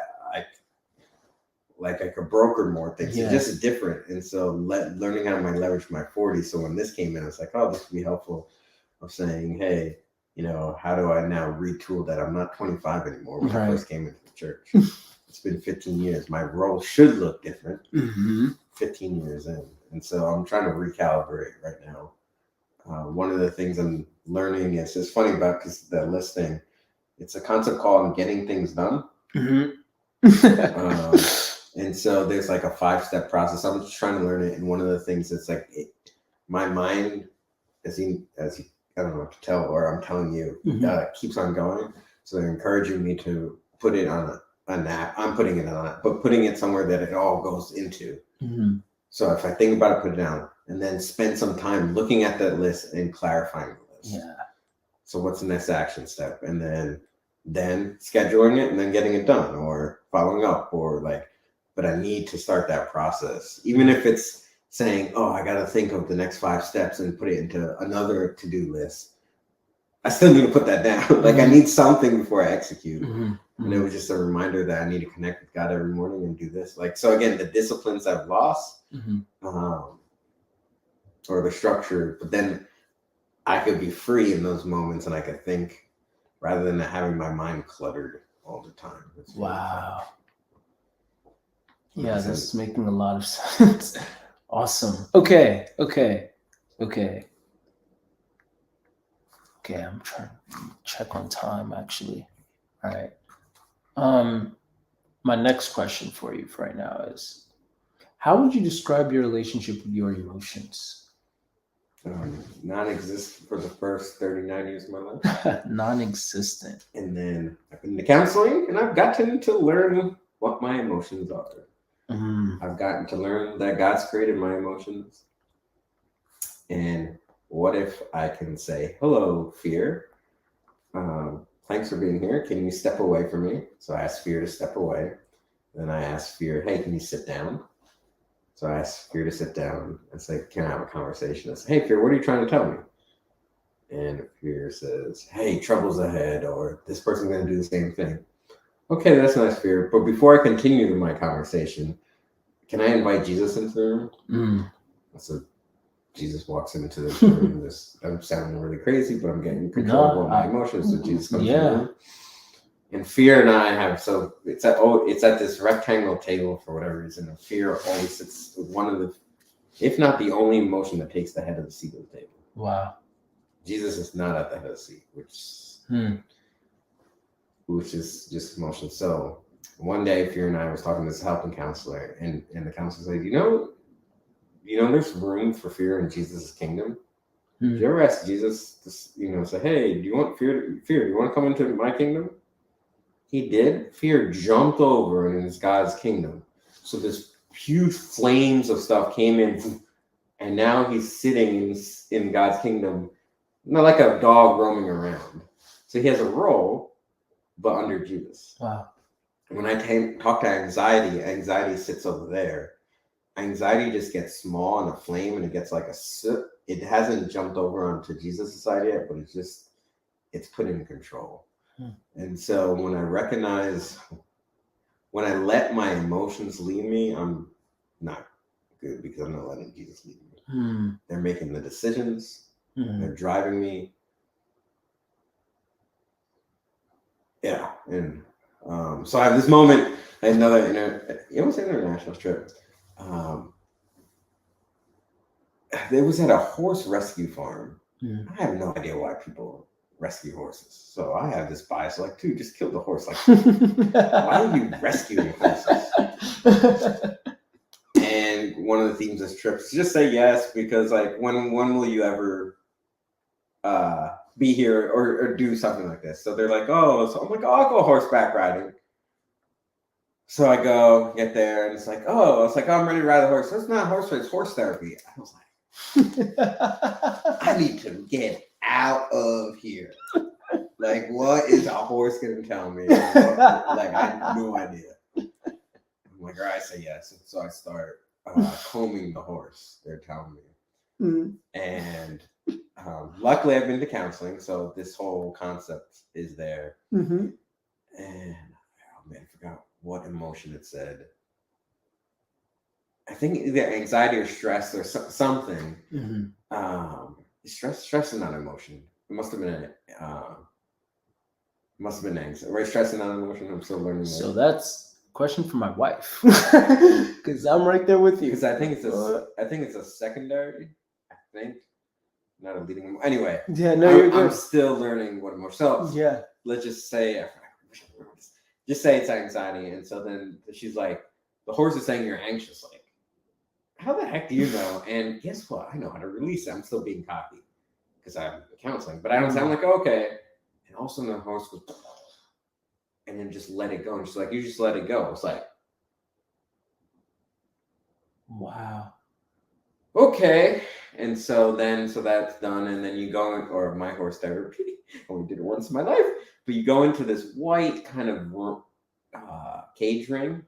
could broker more things. It's just different. And so learning how to leverage my 40. So when this came in, I was like, oh, this would be helpful of saying, hey, how do I now retool that? I'm not 25 anymore when I first came into the church. It's been 15 years. My role should look different 15 years in. And so I'm trying to recalibrate right now. One of the things I'm learning is, it's funny about, because the listing, it's a concept called getting things done. And so there's like a 5-step process. I'm just trying to learn it. And one of the things that's like, my mind, as you, I don't know what to tell, or I'm telling you, keeps on going. So they're encouraging me to put it on an app. I'm putting it on it, but putting it somewhere that it all goes into. So if I think about it, put it down, and then spend some time looking at that list and clarifying the list. So what's the next action step? And then scheduling it and then getting it done, or following up, or but I need to start that process. Even if it's saying, oh, I got to think of the next 5 steps and put it into another to-do list, I still need to put that down. I need something before I execute. And it was just a reminder that I need to connect with God every morning and do this. So again, the disciplines I've lost, or the structure, but then I could be free in those moments and I could think rather than having my mind cluttered all the time. Wow. Yeah, this is making a lot of sense. Awesome. Okay. I'm trying to check on time, actually. All right. My next question for you right now is, how would you describe your relationship with your emotions? non-existent for the first 39 years of my life. Non-existent. And then I've been to counseling, and I've gotten to learn what my emotions are. I've gotten to learn that God's created my emotions. And what if I can say, hello, fear. Thanks for being here. Can you step away from me? So I asked fear to step away. Then I asked fear, hey, can you sit down? So I asked fear to sit down. I said, can I have a conversation? I said, hey, fear, what are you trying to tell me? And fear says, hey, trouble's ahead, or this person's going to do the same thing. Okay, that's nice, fear. But before I continue my conversation, can I invite Jesus into the room? So Jesus walks into this room. I'm sounding really crazy, but I'm getting control of my emotions. So Jesus comes in the room. And fear and I have, so it's at this rectangle table for whatever reason. And fear always sits with one of the, if not the only emotion that takes the head of the seat of the table. Wow. Jesus is not at the head of the seat, which is just emotion. So one day, Fear and I was talking to this helping counselor, and the counselor said, you know, there's room for fear in Jesus' kingdom. Did you ever ask Jesus to, say, hey, do you want fear? Do you want to come into my kingdom? He did. Fear jumped over and it's God's kingdom. So this huge flames of stuff came in, and now he's sitting in God's kingdom, not like a dog roaming around. So he has a role, but under Jesus. Wow. When I talk to anxiety sits over there. Anxiety just gets small and a flame, and it gets like a soot. It hasn't jumped over onto Jesus' side yet, but it's put in control. And so when I let my emotions lead me, I'm not good because I'm not letting Jesus lead me. They're making the decisions. They're driving me. Yeah. And so I have this moment, another, it was an international trip. It was at a horse rescue farm. I have no idea why people rescue horses. So I have this bias, like, dude, just kill the horse. Like, why are you rescuing horses? And one of the themes of this trip is just say yes, because like, when will you ever be here or do something like this? So they're like, oh, so I'm like, I'll go horseback riding. So I go get there, and it's like, oh, I'm ready to ride the horse. So it's not horse race, it's horse therapy. I was like, I need to get out of here. Like, what is a horse gonna tell me? Like, I have no idea. I'm like, all right, I say yes. And so I start combing the horse. They're telling me. And luckily, I've been to counseling, so this whole concept is there. And oh man, I forgot what emotion it said. I think either anxiety or stress or something. Stress is not an emotion. It must have been anxiety. Right? Stress is not an emotion. I'm still learning that. So that's a question for my wife, because I'm right there with you. Because I think it's a secondary. I think not a leading. Anyway. Yeah. No, you're good. I'm still learning what emotion. So yeah. Let's just say. Just say it's anxiety, and so then she's like, the horse is saying you're anxious. Like, how the heck do you know? And guess what? I know how to release it. I'm still being cocky because I'm counseling, but I don't sound like, okay. And all of a sudden the horse goes, and then just let it go. And she's like, you just let it go. It's like, wow. Okay. And so that's done. And then you go in, or my horse therapy, only did it once in my life, but you go into this white kind of cage ring.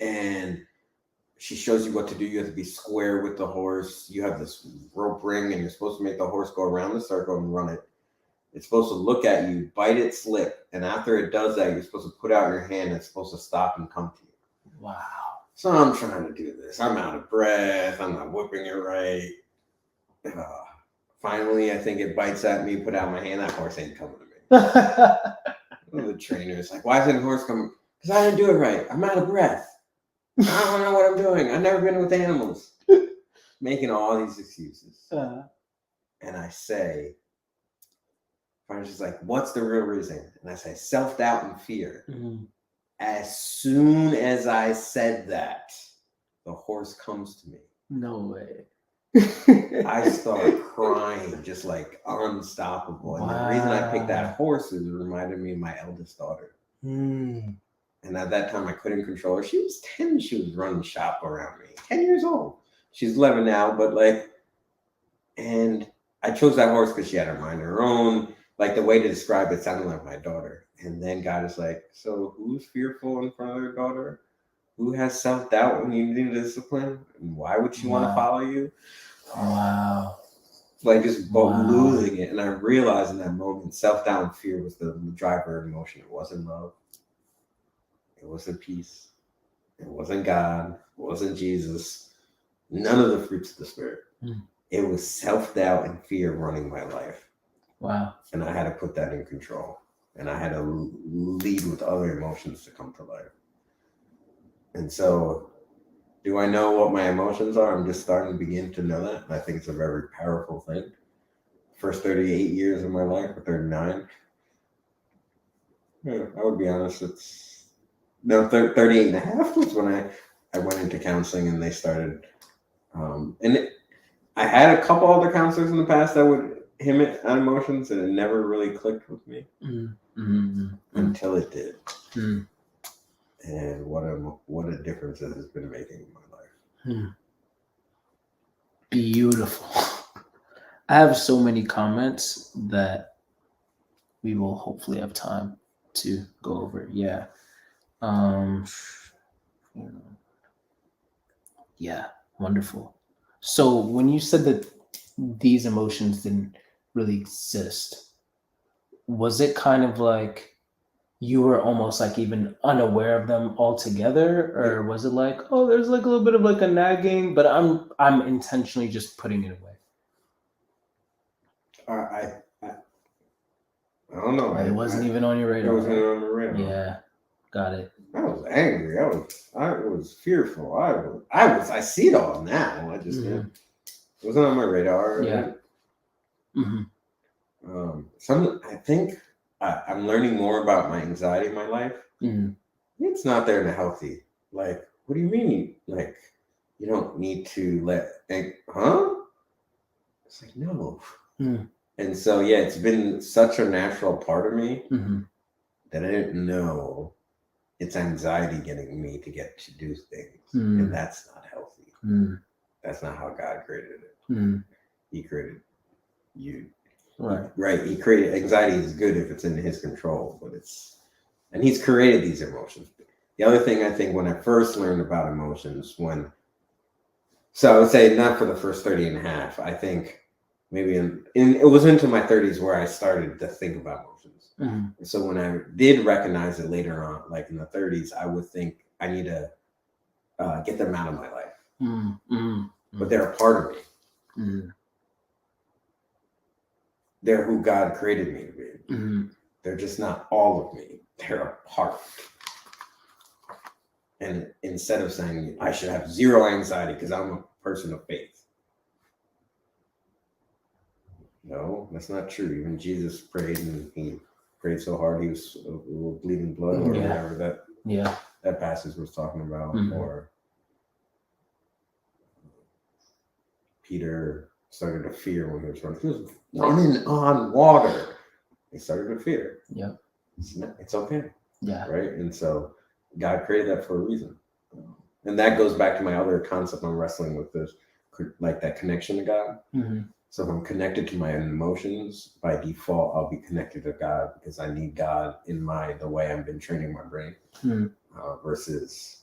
And she shows you what to do. You have to be square with the horse. You have this rope ring, and you're supposed to make the horse go around the circle and run it. It's supposed to look at you, bite its lip, and after it does that, you're supposed to put out your hand, and it's supposed to stop and come to you. Wow. So I'm trying to do this. I'm out of breath. I'm not whipping it right. Finally, I think it bites at me, put out my hand. That horse ain't coming to me. The trainer is like, why isn't the horse coming? Because I didn't do it right. I'm out of breath. I don't know what I'm doing. I've never been with animals. Making all these excuses. And I say, she's like, what's the real reason? And I say, self-doubt and fear. As soon as I said that, the horse comes to me. No way. I started crying, just like unstoppable. And the reason I picked that horse is it reminded me of my eldest daughter. Mm. And at that time, I couldn't control her. She was 10. She was running shop around me. 10 years old. She's 11 now, but like, and I chose that horse because she had her mind of her own. Like the way to describe it sounded like my daughter. And then God is like, so who's fearful in front of their daughter? Who has self-doubt when you need discipline? And why would she want to follow you? Wow. Like just losing it. And I realized in that moment, self-doubt and fear was the driver of emotion. It wasn't love. It wasn't peace. It wasn't God. It wasn't Jesus. None of the fruits of the Spirit. It was self-doubt and fear running my life. Wow. And I had to put that in control. And I had to lead with other emotions to come to life. And so, do I know what my emotions are? I'm just starting to begin to know that. I think it's a very powerful thing. First 38 years of my life, or 39. Yeah, I would be honest, 38 and a half was when I went into counseling and they started. I had a couple other counselors in the past that would hit on emotions, and it never really clicked with me until it did. And what a difference it has been making in my life. Beautiful. I have so many comments that we will hopefully have time to go over. Yeah. Yeah, wonderful. So when you said that these emotions didn't really exist, was it kind of like you were almost like even unaware of them altogether, or was it like, oh, there's like a little bit of like a nagging, but I'm intentionally just putting it away? I don't know. It wasn't even on your radar. It wasn't on the radar. Yeah, got it. I was angry. I was fearful. I see it all now. I just it wasn't on my radar. Yeah. I think I'm learning more about my anxiety in my life. It's not there in a healthy. Like, what do you mean? Like, you don't need to huh? It's like, no. And so, yeah, it's been such a natural part of me that I didn't know it's anxiety getting me to get to do things. And that's not healthy. That's not how God created it. He created you. Right. He created anxiety is good if it's in his control, and he's created these emotions. The other thing I think when I first learned about emotions, so I would say not for the first 30 and a half, I think maybe it was into my 30s where I started to think about emotions. So when I did recognize it later on, like in the 30s, I would think I need to get them out of my life. But they're a part of me. They're who God created me to be. They're just not all of me. They're a part. And instead of saying I should have zero anxiety because I'm a person of faith. No, that's not true. Even Jesus prayed, and he prayed so hard he was bleeding blood or whatever that passage was talking about. Or Peter started to fear when he was running. He was running on water. He started to fear. Yeah. It's okay. Yeah. Right? And so God created that for a reason. And that goes back to my other concept I'm wrestling with, this, like that connection to God. So if I'm connected to my emotions, by default, I'll be connected to God because I need God in the way I've been training my brain. Versus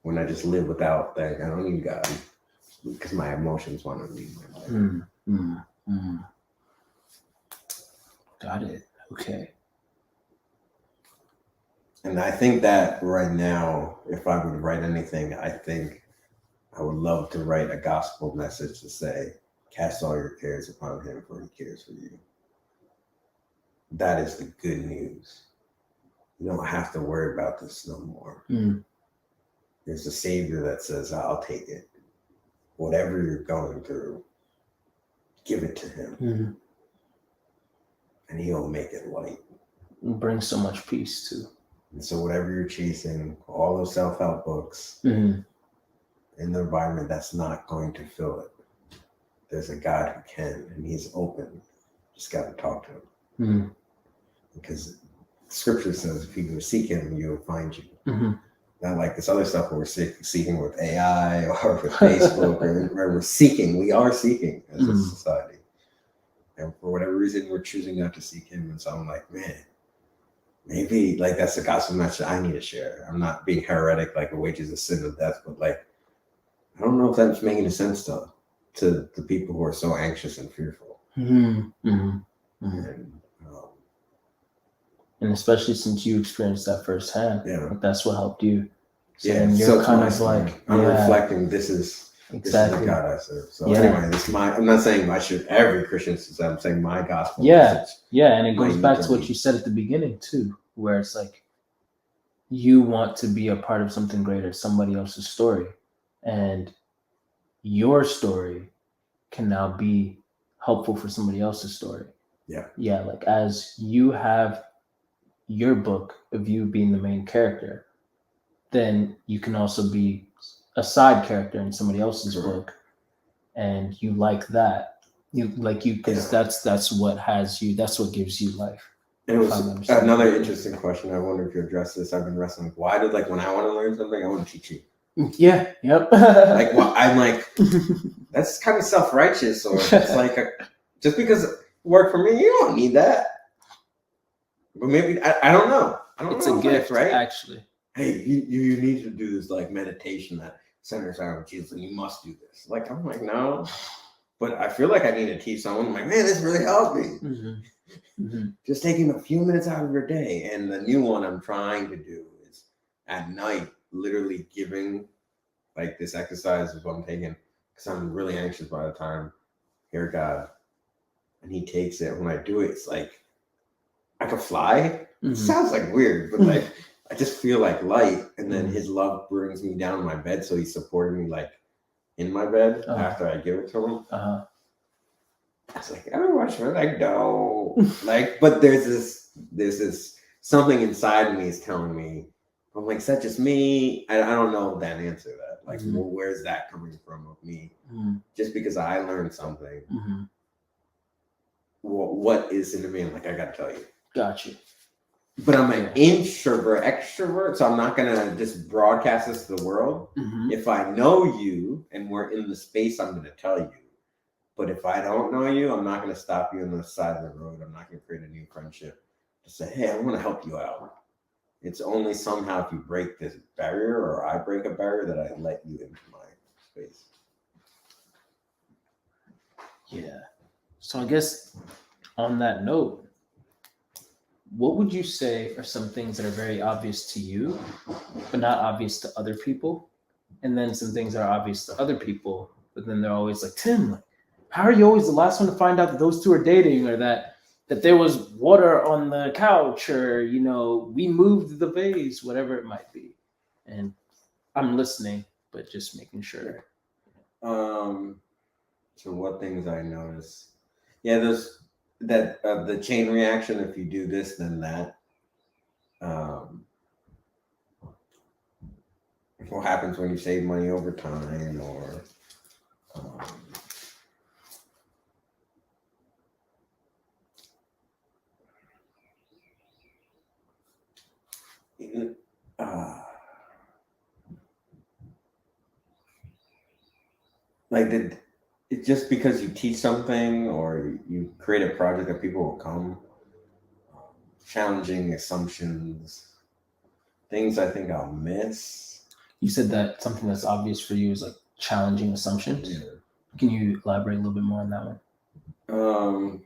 when I just live without that, I don't need God because my emotions want to lead my life. Got it. Okay. And I think that right now, if I would write anything, I think I would love to write a gospel message to say, cast all your cares upon him, for he cares for you. That is the good news. You don't have to worry about this no more. There's a Savior that says, I'll take it. Whatever you're going through, give it to him. And he'll make it light. It brings so much peace too. And so whatever you're chasing, all those self-help books, in the environment, that's not going to fill it. there's a God who can, and He's open. Just got to talk to Him. Mm. Because Scripture says if you seek Him, He will find you. Mm-hmm. Not like this other stuff where we're seeking with AI or with Facebook, or where we're seeking. We are seeking as a society. And for whatever reason, we're choosing not to seek Him. And so I'm like, man, maybe like that's the gospel message I need to share. I'm not being heretic, like the wages of sin of death, but like, I don't know if that's making a sense to the people who are so anxious and fearful. Mm-hmm. Mm-hmm. And especially since you experienced that firsthand, like that's what helped you. So then you're kind of like, I'm reflecting. This is the God I serve. So anyway, I'm not saying I should every Christian say. I'm saying my gospel message. Yeah, and it goes back to what you said at the beginning too, where it's like you want to be a part of something greater, somebody else's story, and your story can now be helpful for somebody else's story. Yeah, like as you have your book of you being the main character, then you can also be a side character in somebody else's book, and you like that. Because that's what has you. That's what gives you life. And it was another interesting question. I wonder if you addressed this. I've been wrestling. Why did when I want to learn something, I want to teach you. Yeah. Yep. I'm like, that's kind of self-righteous, or it's like just because it worked for me, you don't need that. But maybe I don't know. It's a gift, right? Actually. Hey, you need to do this like meditation that centers around Jesus, and you must do this. Like I'm like, no, but I feel like I need to teach someone. I'm like, man, this really helped me. Mm-hmm. Mm-hmm. Just taking a few minutes out of your day. And the new one I'm trying to do is at night, literally giving like this exercise is what I'm taking because I'm really anxious by the time hear God, and He takes it. When I do it, it's like I could fly. Mm-hmm. It sounds like weird, but like I just feel like light, and then His love brings me down to my bed, so He's supporting me like in my bed after I give it to Him. I was like, I don't watch it. Like, no, like, but there's this something inside of me is telling me. I'm like, is that just me? I don't know that answer. That like, well, where's that coming from of me? Just because I learned something. What is in me? Like, I gotta tell you. Gotcha. But I'm an introvert, extrovert, so I'm not gonna just broadcast this to the world. If I know you and we're in the space, I'm gonna tell you. But if I don't know you, I'm not gonna stop you on the side of the road. I'm not gonna create a new friendship to say, hey, I want to help you out. It's only somehow if you break this barrier or I break a barrier that I let you into my space. Yeah. So I guess on that note, what would you say are some things that are very obvious to you, but not obvious to other people? And then some things that are obvious to other people, but then they're always like, Tim, like, how are you always the last one to find out that those two are dating, or that there was water on the couch, or, you know, we moved the vase, whatever it might be? And I'm listening, but just making sure. So what things I notice? Yeah, there's that the chain reaction. If you do this, then that. What happens when you save money over time, or like it's just because you teach something or you create a project that people will come. Challenging assumptions, things I think I'll miss. You said that something that's obvious for you is like challenging assumptions. Yeah. Can you elaborate a little bit more on that one?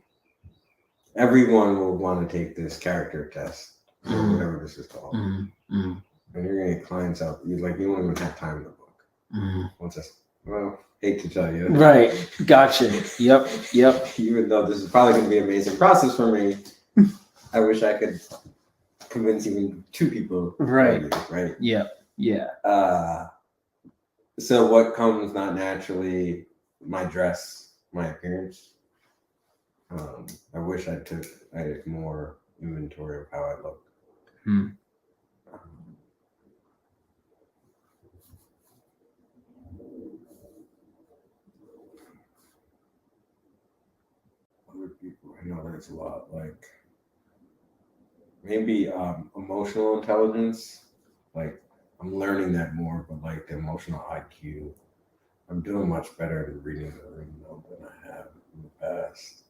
Everyone will want to take this character test, or whatever this is called. And you're gonna get clients out. You don't even have time in the book. Well, hate to tell you. Right. Gotcha. Yep. Even though this is probably gonna be an amazing process for me, I wish I could convince even two people. Right. Right. Yeah. So what comes not naturally, my dress, my appearance. I wish I took more inventory of how I look. words a lot, like maybe emotional intelligence. Like I'm learning that more, but like the emotional IQ, I'm doing much better at reading the room though than I have in the past.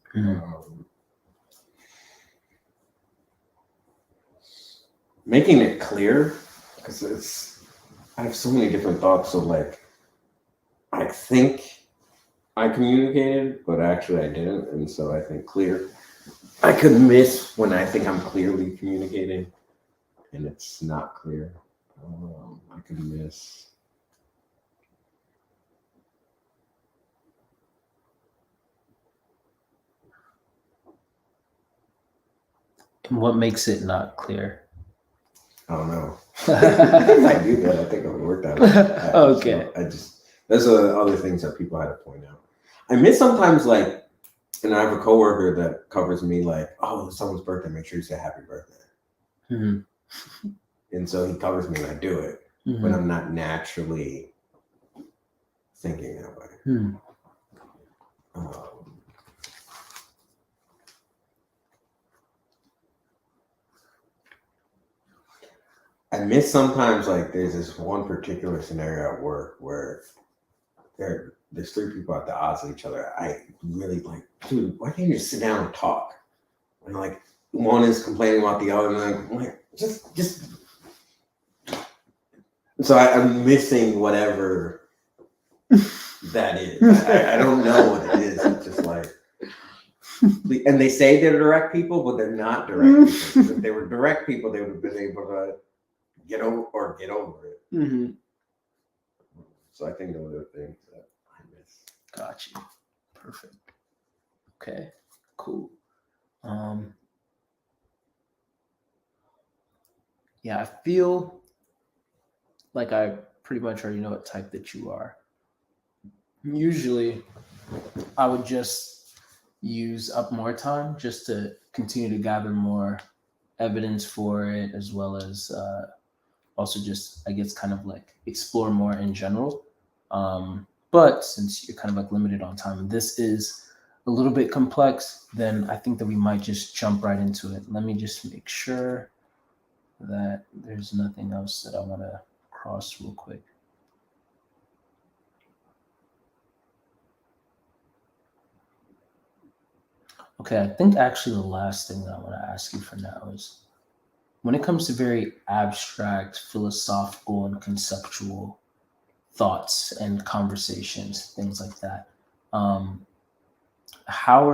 Making it clear, because I have so many different thoughts. So like I think I communicated, but actually I didn't, and so I think clear. I could miss when I think I'm clearly communicating, and it's not clear. I could miss. And what makes it not clear? I don't know. If I do that, I think I would work out. Okay. There's other things that people had to point out. I miss sometimes like, and I have a coworker that covers me like, oh, it's someone's birthday, make sure you say happy birthday. Mm-hmm. And so he covers me and I do it, but I'm not naturally thinking that way. Mm-hmm. I miss sometimes like there's this one particular scenario at work where there's three people at the odds of each other. I really like, dude, why can't you just sit down and talk? And like one is complaining about the other, and I'm like just. So I'm missing whatever that is. I don't know what it is. It's just like, and they say they're direct people, but they're not direct people. If they were direct people, they would have been able to get over it. Mm-hmm. So I think those are the things that I miss. Got you. Perfect. Okay. Cool. Yeah, I feel like I pretty much already know what type that you are. Usually, I would just use up more time just to continue to gather more evidence for it, as well as also just, I guess, kind of like explore more in general. But since you're kind of like limited on time, and this is a little bit complex, then I think that we might just jump right into it. Let me just make sure that there's nothing else that I want to cross real quick. Okay, I think actually the last thing that I want to ask you for now is, when it comes to very abstract, philosophical, and conceptual thoughts and conversations, things like that, how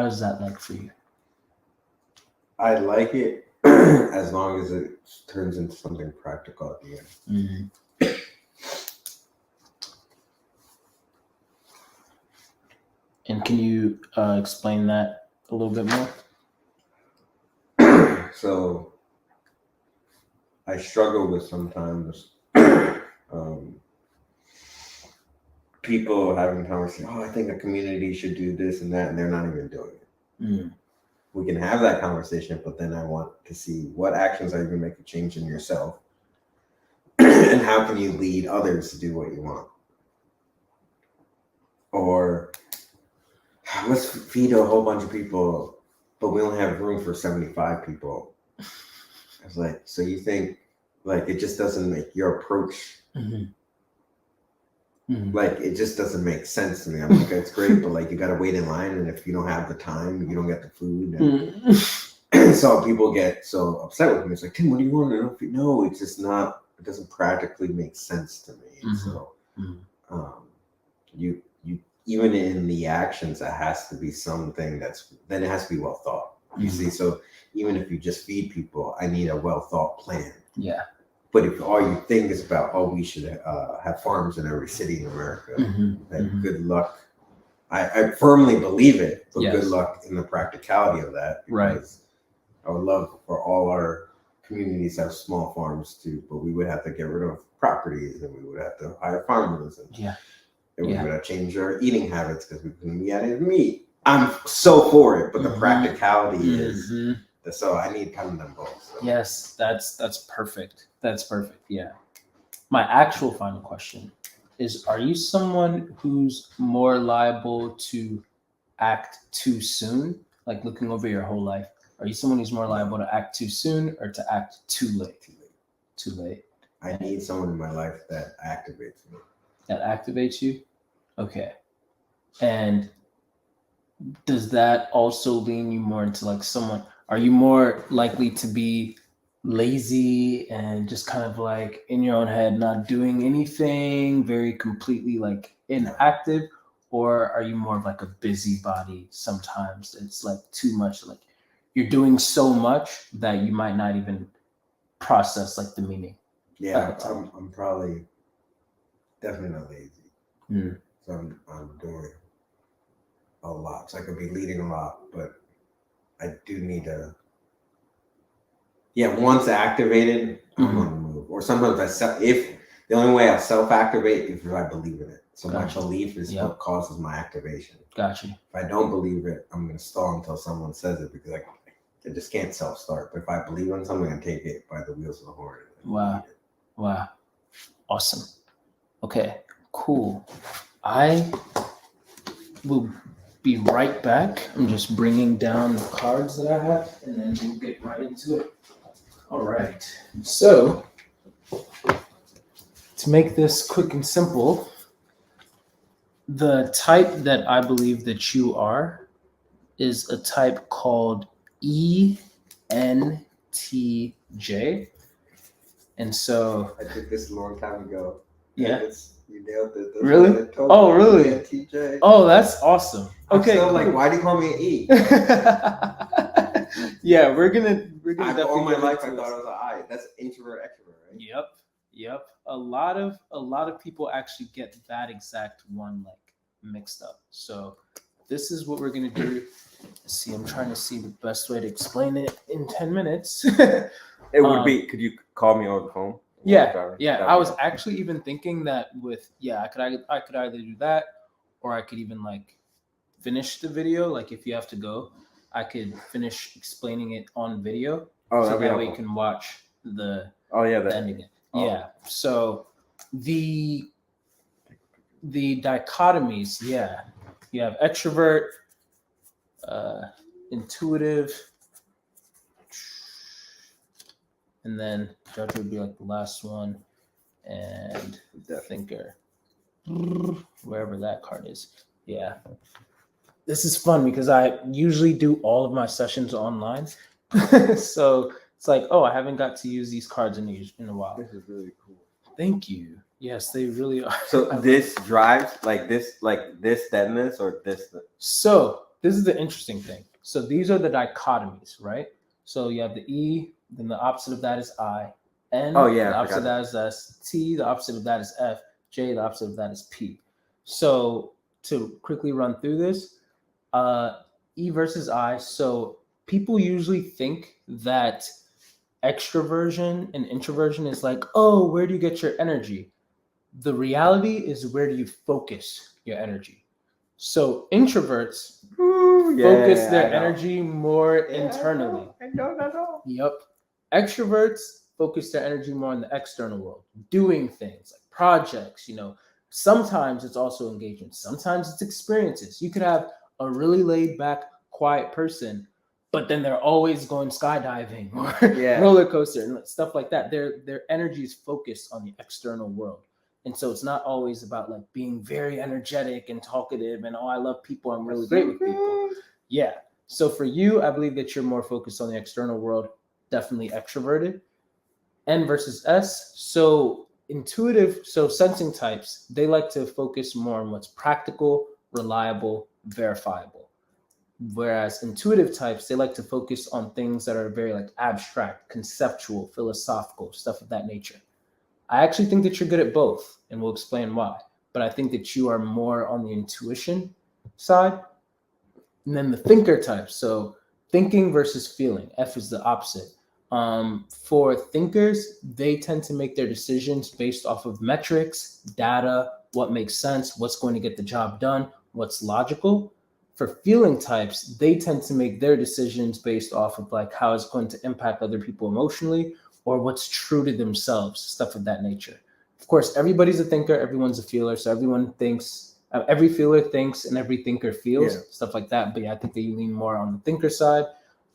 is that like for you? I like it as long as it turns into something practical at the end. Mm-hmm. And can you explain that a little bit more? So I struggle with sometimes people having conversations. Oh, I think a community should do this and that, and they're not even doing it. Mm. We can have that conversation, but then I want to see what actions are you going to make a change in yourself, and how can you lead others to do what you want. Or let's feed a whole bunch of people, but we only have room for 75 people. I was like, so you think like it just doesn't make your approach, like it just doesn't make sense to me. I'm like, it's great, but like you gotta wait in line, and if you don't have the time, you don't get the food. And so people get so upset with me. It's like, Tim, what do you want? No, it's just not. It doesn't practically make sense to me. And so, you even in the actions, it has to be something then it has to be well thought. You see, so even if you just feed people, I need a well thought plan. Yeah. But if all you think is about, oh, we should have farms in every city in America, then good luck. I firmly believe it, but good luck in the practicality of that. Because I would love for all our communities to have small farms too, but we would have to get rid of properties, and we would have to hire farmers, and we would have to change our eating habits because we couldn't be adding meat. I'm so for it, but the practicality is so I need kind of them both. So. Yes, that's perfect. That's perfect. Yeah. My actual final question is, are you someone who's more liable to act too soon? like looking over your whole life, are you someone who's more liable to act too soon or to act too late? Too late. I need someone in my life that activates me. That activates you? Okay. And does that also lean you more into like someone, are you more likely to be lazy and just kind of like in your own head, not doing anything, very completely like inactive? Or are you more of like a busybody sometimes? It's like too much, like you're doing so much that you might not even process like the meaning. Yeah, I'm probably definitely not lazy. Mm. So I'm doing a lot. So I could be leading a lot, but I do need to. Yeah, once activated, I'm on the move. Or sometimes if the only way I self-activate is if I believe in it. So my belief is what causes my activation. Gotcha. If I don't believe it, I'm gonna stall until someone says it because I just can't self-start. But if I believe in something, I take it by the wheels of the horn. Wow. Wow. Awesome. Okay, cool. I will be right back. I'm just bringing down the cards that I have, and then we'll get right into it. All right. So, to make this quick and simple, the type that I believe that you are is a type called ENTJ. And so I took this a long time ago. Yeah. You nailed it. That's Really? Oh, really? TJ. Oh, that's awesome. Okay. So cool. like, why do you call me an E? Yeah, we're gonna all my life I this. thought it was an I. That's introvert extrovert, right? Yep. A lot of people actually get that exact one like mixed up. So this is what we're gonna do. See, I'm trying to see the best way to explain it in 10 minutes. It would be. Could you call me over the phone? Yeah. I was actually even thinking that I could either do that, or I could even like finish the video. Like if you have to go, I could finish explaining it on video. Oh, so that way you can watch the ending. Oh. Yeah. So the dichotomies. Yeah. You have extrovert, intuitive, and then judge would be like the last one, and the thinker, wherever that card is. Yeah. This is fun because I usually do all of my sessions online. So it's like, oh, I haven't got to use these cards in a while. This is really cool. Thank you. Yes, they really are. So this drives like this, then this, or this. So this is the interesting thing. So these are the dichotomies, right? So you have the E, then the opposite of that is I. N, the opposite of that is S. T, the opposite of that is F. J, the opposite of that is P. So to quickly run through this, E versus I. So people usually think that extroversion and introversion is like, oh, where do you get your energy? The reality is, where do you focus your energy? So introverts focus their energy more internally. I know. Yep. Extroverts focus their energy more in the external world, doing things like projects, Sometimes it's also engagement. Sometimes it's experiences. You could have a really laid back, quiet person, but then they're always going skydiving or roller coaster and stuff like that. Their energy is focused on the external world. And so it's not always about like being very energetic and talkative and, oh, I love people, I'm really great with people. Yeah. So for you, I believe that you're more focused on the external world, definitely extroverted. N versus S. So intuitive, so sensing types, they like to focus more on what's practical, reliable, verifiable. Whereas intuitive types, they like to focus on things that are very like abstract, conceptual, philosophical, stuff of that nature. I actually think that you're good at both, and we'll explain why. But I think that you are more on the intuition side. And then the thinker type. So thinking versus feeling. F is the opposite. For thinkers, they tend to make their decisions based off of metrics, data, what makes sense, what's going to get the job done, what's logical. For feeling types, they tend to make their decisions based off of like how it's going to impact other people emotionally, or what's true to themselves, stuff of that nature. Of course, everybody's a thinker, everyone's a feeler, so everyone thinks Every feeler thinks and every thinker feels, Yeah. stuff like that. But yeah, I think that you lean more on the thinker side.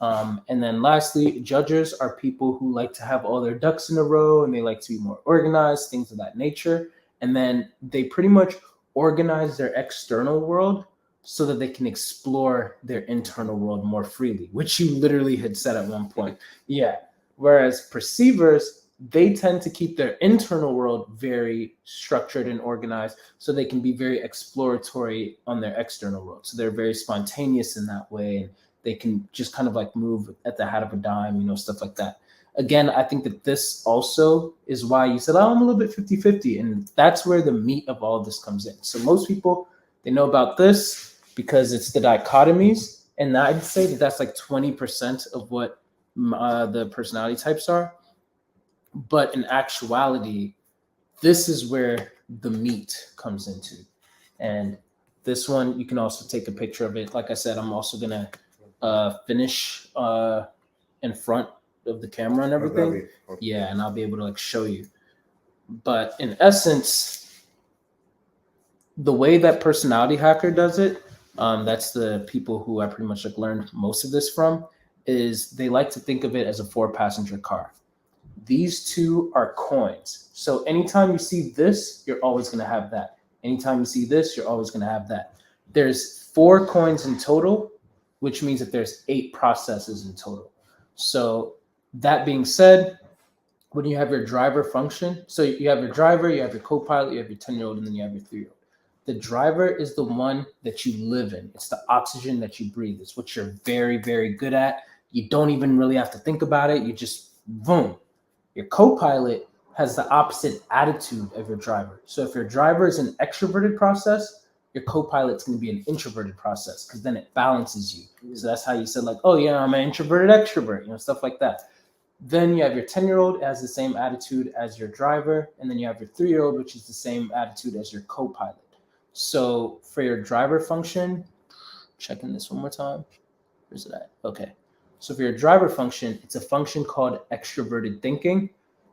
And then lastly, judges are people who like to have all their ducks in a row and they like to be more organized, things of that nature. And then they pretty much organize their external world so that they can explore their internal world more freely, which you literally had said at one point. Yeah. Whereas perceivers, they tend to keep their internal world very structured and organized so they can be very exploratory on their external world. So they're very spontaneous in that way, and they can just kind of like move at the hat of a dime, stuff like that. Again, I think that this also is why you said, oh, I'm a little bit 50-50. And that's where the meat of all of this comes in. So most people, they know about this because it's the dichotomies. And I'd say that that's like 20% of what the personality types are. But in actuality, this is where the meat comes into. And this one, you can also take a picture of it. Like I said, I'm also going to finish in front of the camera and everything. Yeah, and I'll be able to like show you. But in essence, the way that Personality Hacker does it, that's the people who I pretty much like learned most of this from, is they like to think of it as a 4-passenger car. These two are coins. So anytime you see this, you're always going to have that. Anytime you see this, you're always going to have that. There's 4 coins in total, which means that there's 8 processes in total. So that being said, when you have your driver function, so you have your driver, you have your co-pilot, you have your 10-year-old, and then you have your 3-year-old. The driver is the one that you live in. It's the oxygen that you breathe. It's what you're very, very good at. You don't even really have to think about it. You just, boom. Your co-pilot has the opposite attitude of your driver. So if your driver is an extroverted process, your co-pilot's going to be an introverted process because then it balances you. So that's how you said like, oh yeah, I'm an introverted extrovert, stuff like that. Then you have your 10-year-old has the same attitude as your driver. And then you have your 3-year-old, which is the same attitude as your co-pilot. So for your driver function, checking this one more time. Where's it at? Okay. So for your driver function, it's a function called extroverted thinking.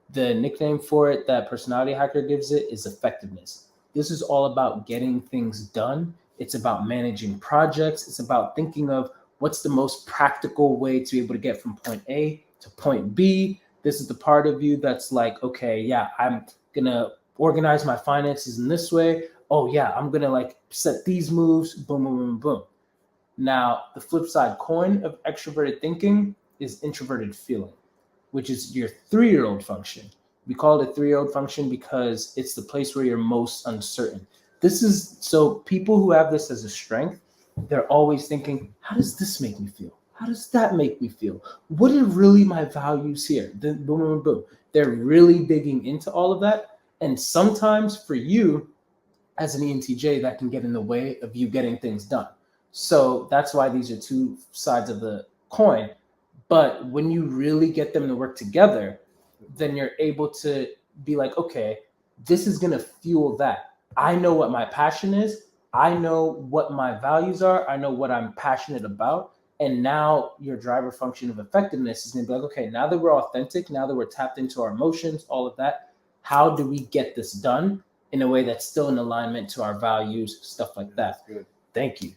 The nickname for it that Personality Hacker gives it is effectiveness. This is all about getting things done. It's about managing projects. It's about thinking of what's the most practical way to be able to get from point A to point B. This is the part of you that's like, okay, yeah, I'm going to organize my finances in this way. Oh yeah, I'm going to like set these moves, boom, boom, boom, boom. Now, the flip side coin of extroverted thinking is introverted feeling, which is your 3-year-old function. We call it a 3-year-old function because it's the place where you're most uncertain. This is so people who have this as a strength, they're always thinking, how does this make me feel? How does that make me feel? What are really my values here? Then boom, boom, boom. They're really digging into all of that. And sometimes for you as an ENTJ, that can get in the way of you getting things done. So that's why these are 2 sides of the coin. But when you really get them to work together, then you're able to be like, okay, this is going to fuel that. I know what my passion is. I know what my values are. I know what I'm passionate about. And now your driver function of effectiveness is going to be like, okay, now that we're authentic, now that we're tapped into our emotions, all of that, how do we get this done in a way that's still in alignment to our values, stuff like that. Thank you.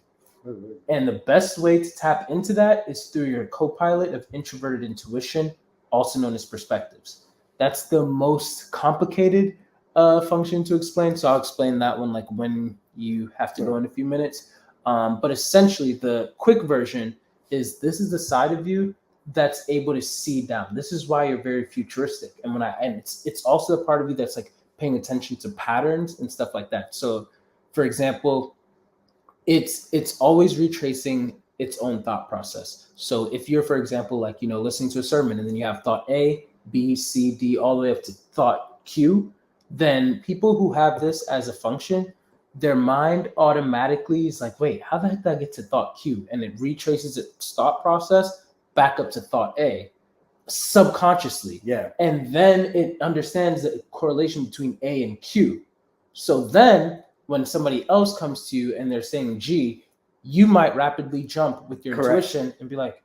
And the best way to tap into that is through your co-pilot of introverted intuition, also known as perspectives. That's the most complicated function to explain. So I'll explain that one like when you have to go in a few minutes. But essentially the quick version is this is the side of you that's able to see down. This is why you're very futuristic. And it's also the part of you that's like paying attention to patterns and stuff like that. So for example, it's always retracing its own thought process. So if you're, for example, like, listening to a sermon and then you have thought A, B, C, D, all the way up to thought Q, then people who have this as a function, their mind automatically is like, wait, how the heck did I get to thought Q? And it retraces its thought process back up to thought A subconsciously. Yeah. And then it understands the correlation between A and Q. So then when somebody else comes to you and they're saying G, you might rapidly jump with your intuition and be like,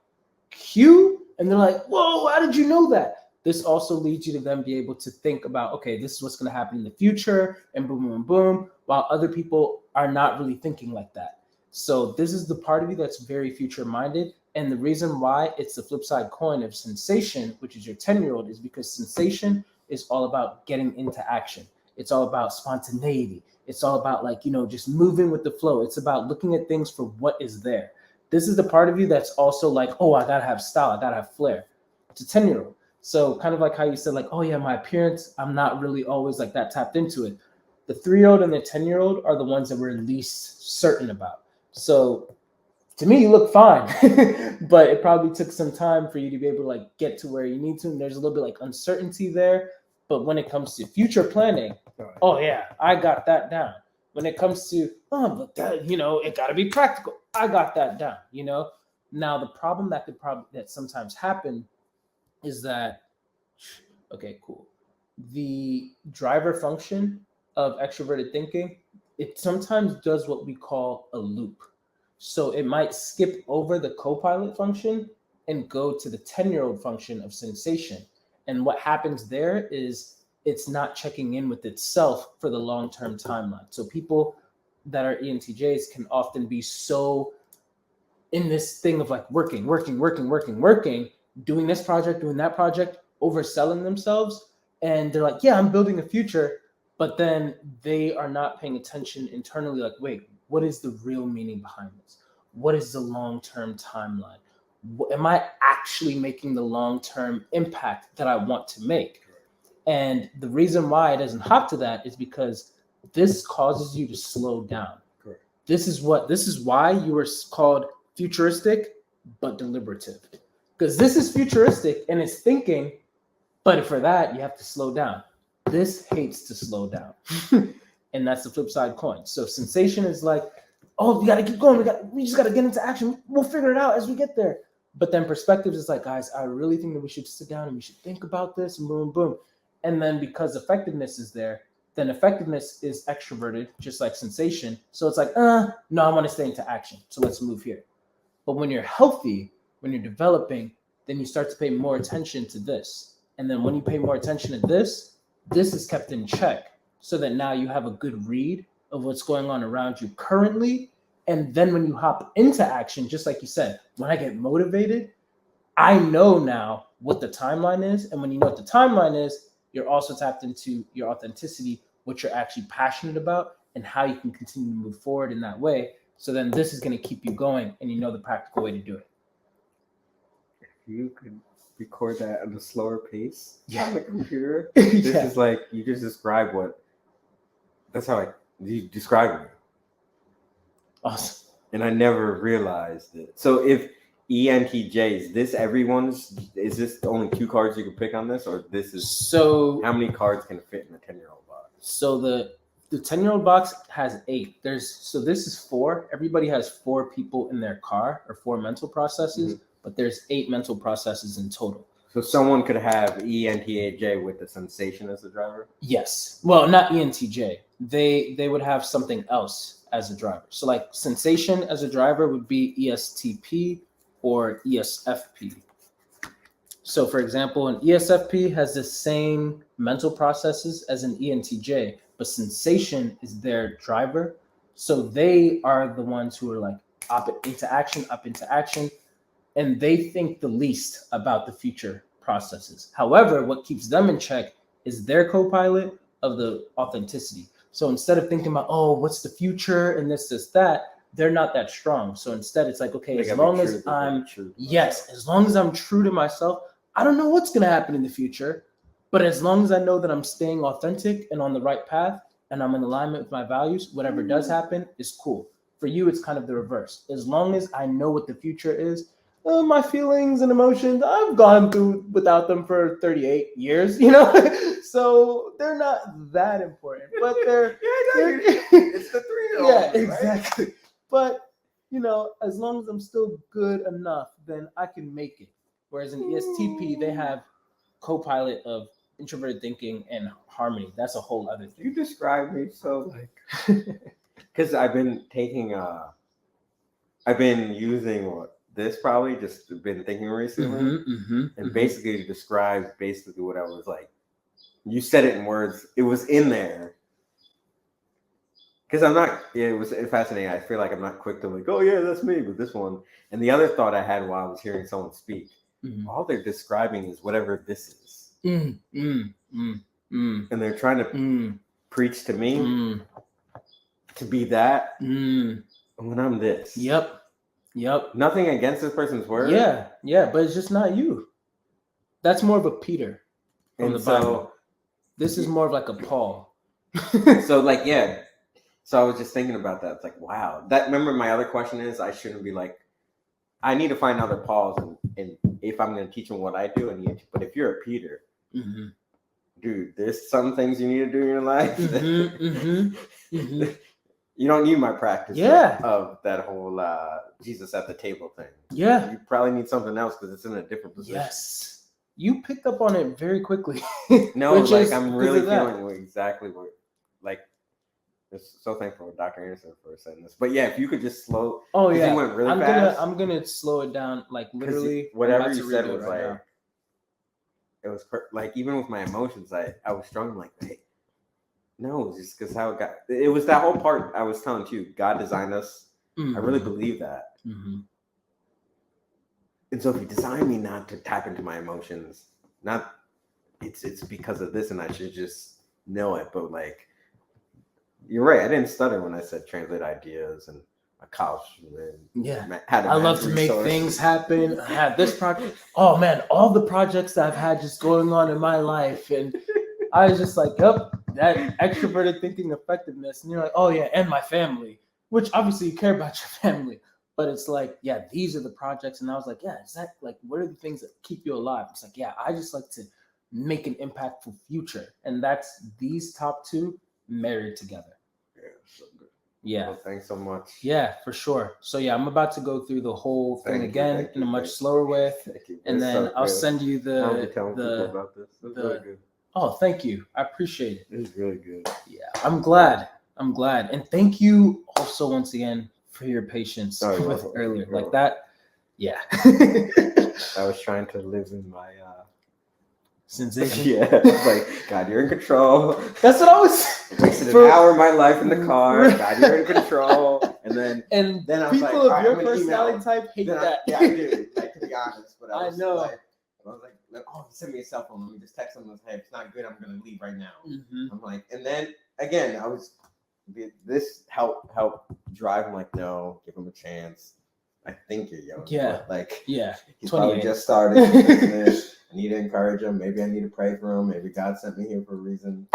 Q? And they're like, whoa, how did you know that? This also leads you to then be able to think about, okay, this is what's going to happen in the future, and boom, boom, boom. while other people are not really thinking like that. So this is the part of you that's very future minded. And the reason why it's the flip side coin of sensation, which is your 10-year-old, is because sensation is all about getting into action. It's all about spontaneity. It's all about like, just moving with the flow. It's about looking at things for what is there. This is the part of you that's also like, oh, I gotta have style, I gotta have flair. It's a 10-year-old. So kind of like how you said, like, oh yeah, my appearance, I'm not really always like that tapped into it. The 3-year-old and the 10-year-old are the ones that we're least certain about. So to me, you look fine, but it probably took some time for you to be able to like get to where you need to. And there's a little bit like uncertainty there. But when it comes to future planning, oh yeah, I got that down. When it comes to, oh, but that, it got to be practical. I got that down, Now the problem that sometimes happen is that, okay, cool. The driver function of extroverted thinking, it sometimes does what we call a loop. So it might skip over the co-pilot function and go to the 10-year-old function of sensation. And what happens there is it's not checking in with itself for the long-term timeline. So people that are ENTJs can often be so in this thing of like working, doing this project, doing that project, overselling themselves. And they're like, yeah, I'm building a future. But then they are not paying attention internally, like, wait, what is the real meaning behind this? What is the long-term timeline? Am I actually making the long-term impact that I want to make? And the reason why it doesn't hop to that is because this causes you to slow down. Correct. This is why you were called futuristic, but deliberative. Because this is futuristic and it's thinking, but for that, you have to slow down. This hates to slow down. And that's the flip side coin. So sensation is like, oh, we got to keep going. We just got to get into action. We'll figure it out as we get there. But then perspectives is like, guys, I really think that we should sit down and we should think about this and boom, boom. And then because effectiveness is there, then effectiveness is extroverted, just like sensation. So it's like, no, I want to stay into action. So let's move here. But when you're healthy, when you're developing, then you start to pay more attention to this. And then when you pay more attention to this is kept in check so that now you have a good read of what's going on around you currently. And then when you hop into action, just like you said, when I get motivated, I know now what the timeline is. And when you know what the timeline is, you're also tapped into your authenticity, what you're actually passionate about, and how you can continue to move forward in that way. So then this is going to keep you going, and you know the practical way to do it. You could record that at a slower pace on the computer. Yeah. This is like, you just describe that's how you describe it. Awesome. And I never realized it. So if ENTJs, is this the only 2 cards you can pick on this, or this is so how many cards can fit in the 10-year-old box? So the 10-year-old box has 8. This is 4. Everybody has 4 people in their car, or 4 mental processes, but there's 8 mental processes in total. So someone could have ENTJ with the sensation as the driver? Yes. Well, not ENTJ. They would have something else as a driver. So like sensation as a driver would be ESTP or ESFP. So for example, an ESFP has the same mental processes as an ENTJ, but sensation is their driver. So they are the ones who are like up into action, and they think the least about the future processes. However, what keeps them in check is their co-pilot of the authenticity. So instead of thinking about, oh, what's the future and this, that, they're not that strong. So instead it's like, okay, as long as I'm true to myself, I don't know what's going to happen in the future, but as long as I know that I'm staying authentic and on the right path and I'm in alignment with my values, whatever does happen is cool. For you, it's kind of the reverse. As long as I know what the future is, my feelings and emotions, I've gone through without them for 38 years, so they're not that important, but it's the 3-year-old. Yeah, exactly. Right? But, as long as I'm still good enough, then I can make it. Whereas in ESTP, they have co-pilot of introverted thinking and harmony. That's a whole other thing. You describe me so because I've been using this probably just been thinking recently, and basically describes what I was like. You said it in words. It was in there, Because I'm not. Yeah, it was fascinating. I feel like I'm not quick to like, oh yeah, that's me. But this one, and the other thought I had while I was hearing someone speak, all they're describing is whatever this is, and they're trying to preach to me to be that when I'm this. Yep. Nothing against this person's word. Yeah, but it's just not you. That's more of a Peter from the Bible. This is more of like a Paul. So like, yeah. So I was just thinking about that. It's like, wow. Remember my other question is, I shouldn't be like, I need to find other Pauls, and if I'm going to teach them what I do, but if you're a Peter, dude, there's some things you need to do in your life. You don't need my practice of that whole Jesus at the table thing. Yeah. You probably need something else because it's in a different position. Yes. You picked up on it very quickly. No, like I'm really feeling exactly what, like, so thankful to Dr. Anderson for saying this. But yeah, if you could just slow. Oh yeah. You went really fast. I'm gonna slow it down. Like literally, whatever you said was like, now. It was like, even with my emotions, I was struggling like, hey, no, just because how it got. It was that whole part I was telling you. God designed us. I really believe that. And so if you design me not to tap into my emotions, it's because of this, and I should just know it. But like, you're right. I didn't stutter when I said translate ideas and a college student. I love to make things happen. I had this project. Oh man, all the projects that I've had just going on in my life, and I was just like, yep, that extroverted thinking effectiveness. And you're like, oh yeah, and my family, which obviously you care about your family. But it's like, yeah, these are the projects. And I was like, yeah, is that like, what are the things that keep you alive? It's like, yeah, I just like to make an impactful future. And that's these top two married together. Yeah, so good. Yeah. Well, thanks so much. Yeah, for sure. So yeah, I'm about to go through the whole thing again in a much slower way. And then I'll send you I'll be telling people about this. It's really good. Oh, thank you. I appreciate it. It's really good. Yeah, I'm glad. And thank you also once again for your patience with earlier. Like that. Yeah. I was trying to live in my sensation. Yeah. It's like, God, you're in control. That's what I was wasted an hour of my life in the car. God, you're in control. And then I was people like, of your personality type hate that. Yeah, I do. Like, to be honest. But I know. Like, I was like, oh, send me a cell phone. Let me just text him. Hey, if it's not good, I'm going to leave right now. I'm like, and then again, this helped drive him like, no, give him a chance. I think you're young. Yeah. But he's 28. probably just started business. I need to encourage him. Maybe I need to pray for him. Maybe God sent me here for a reason.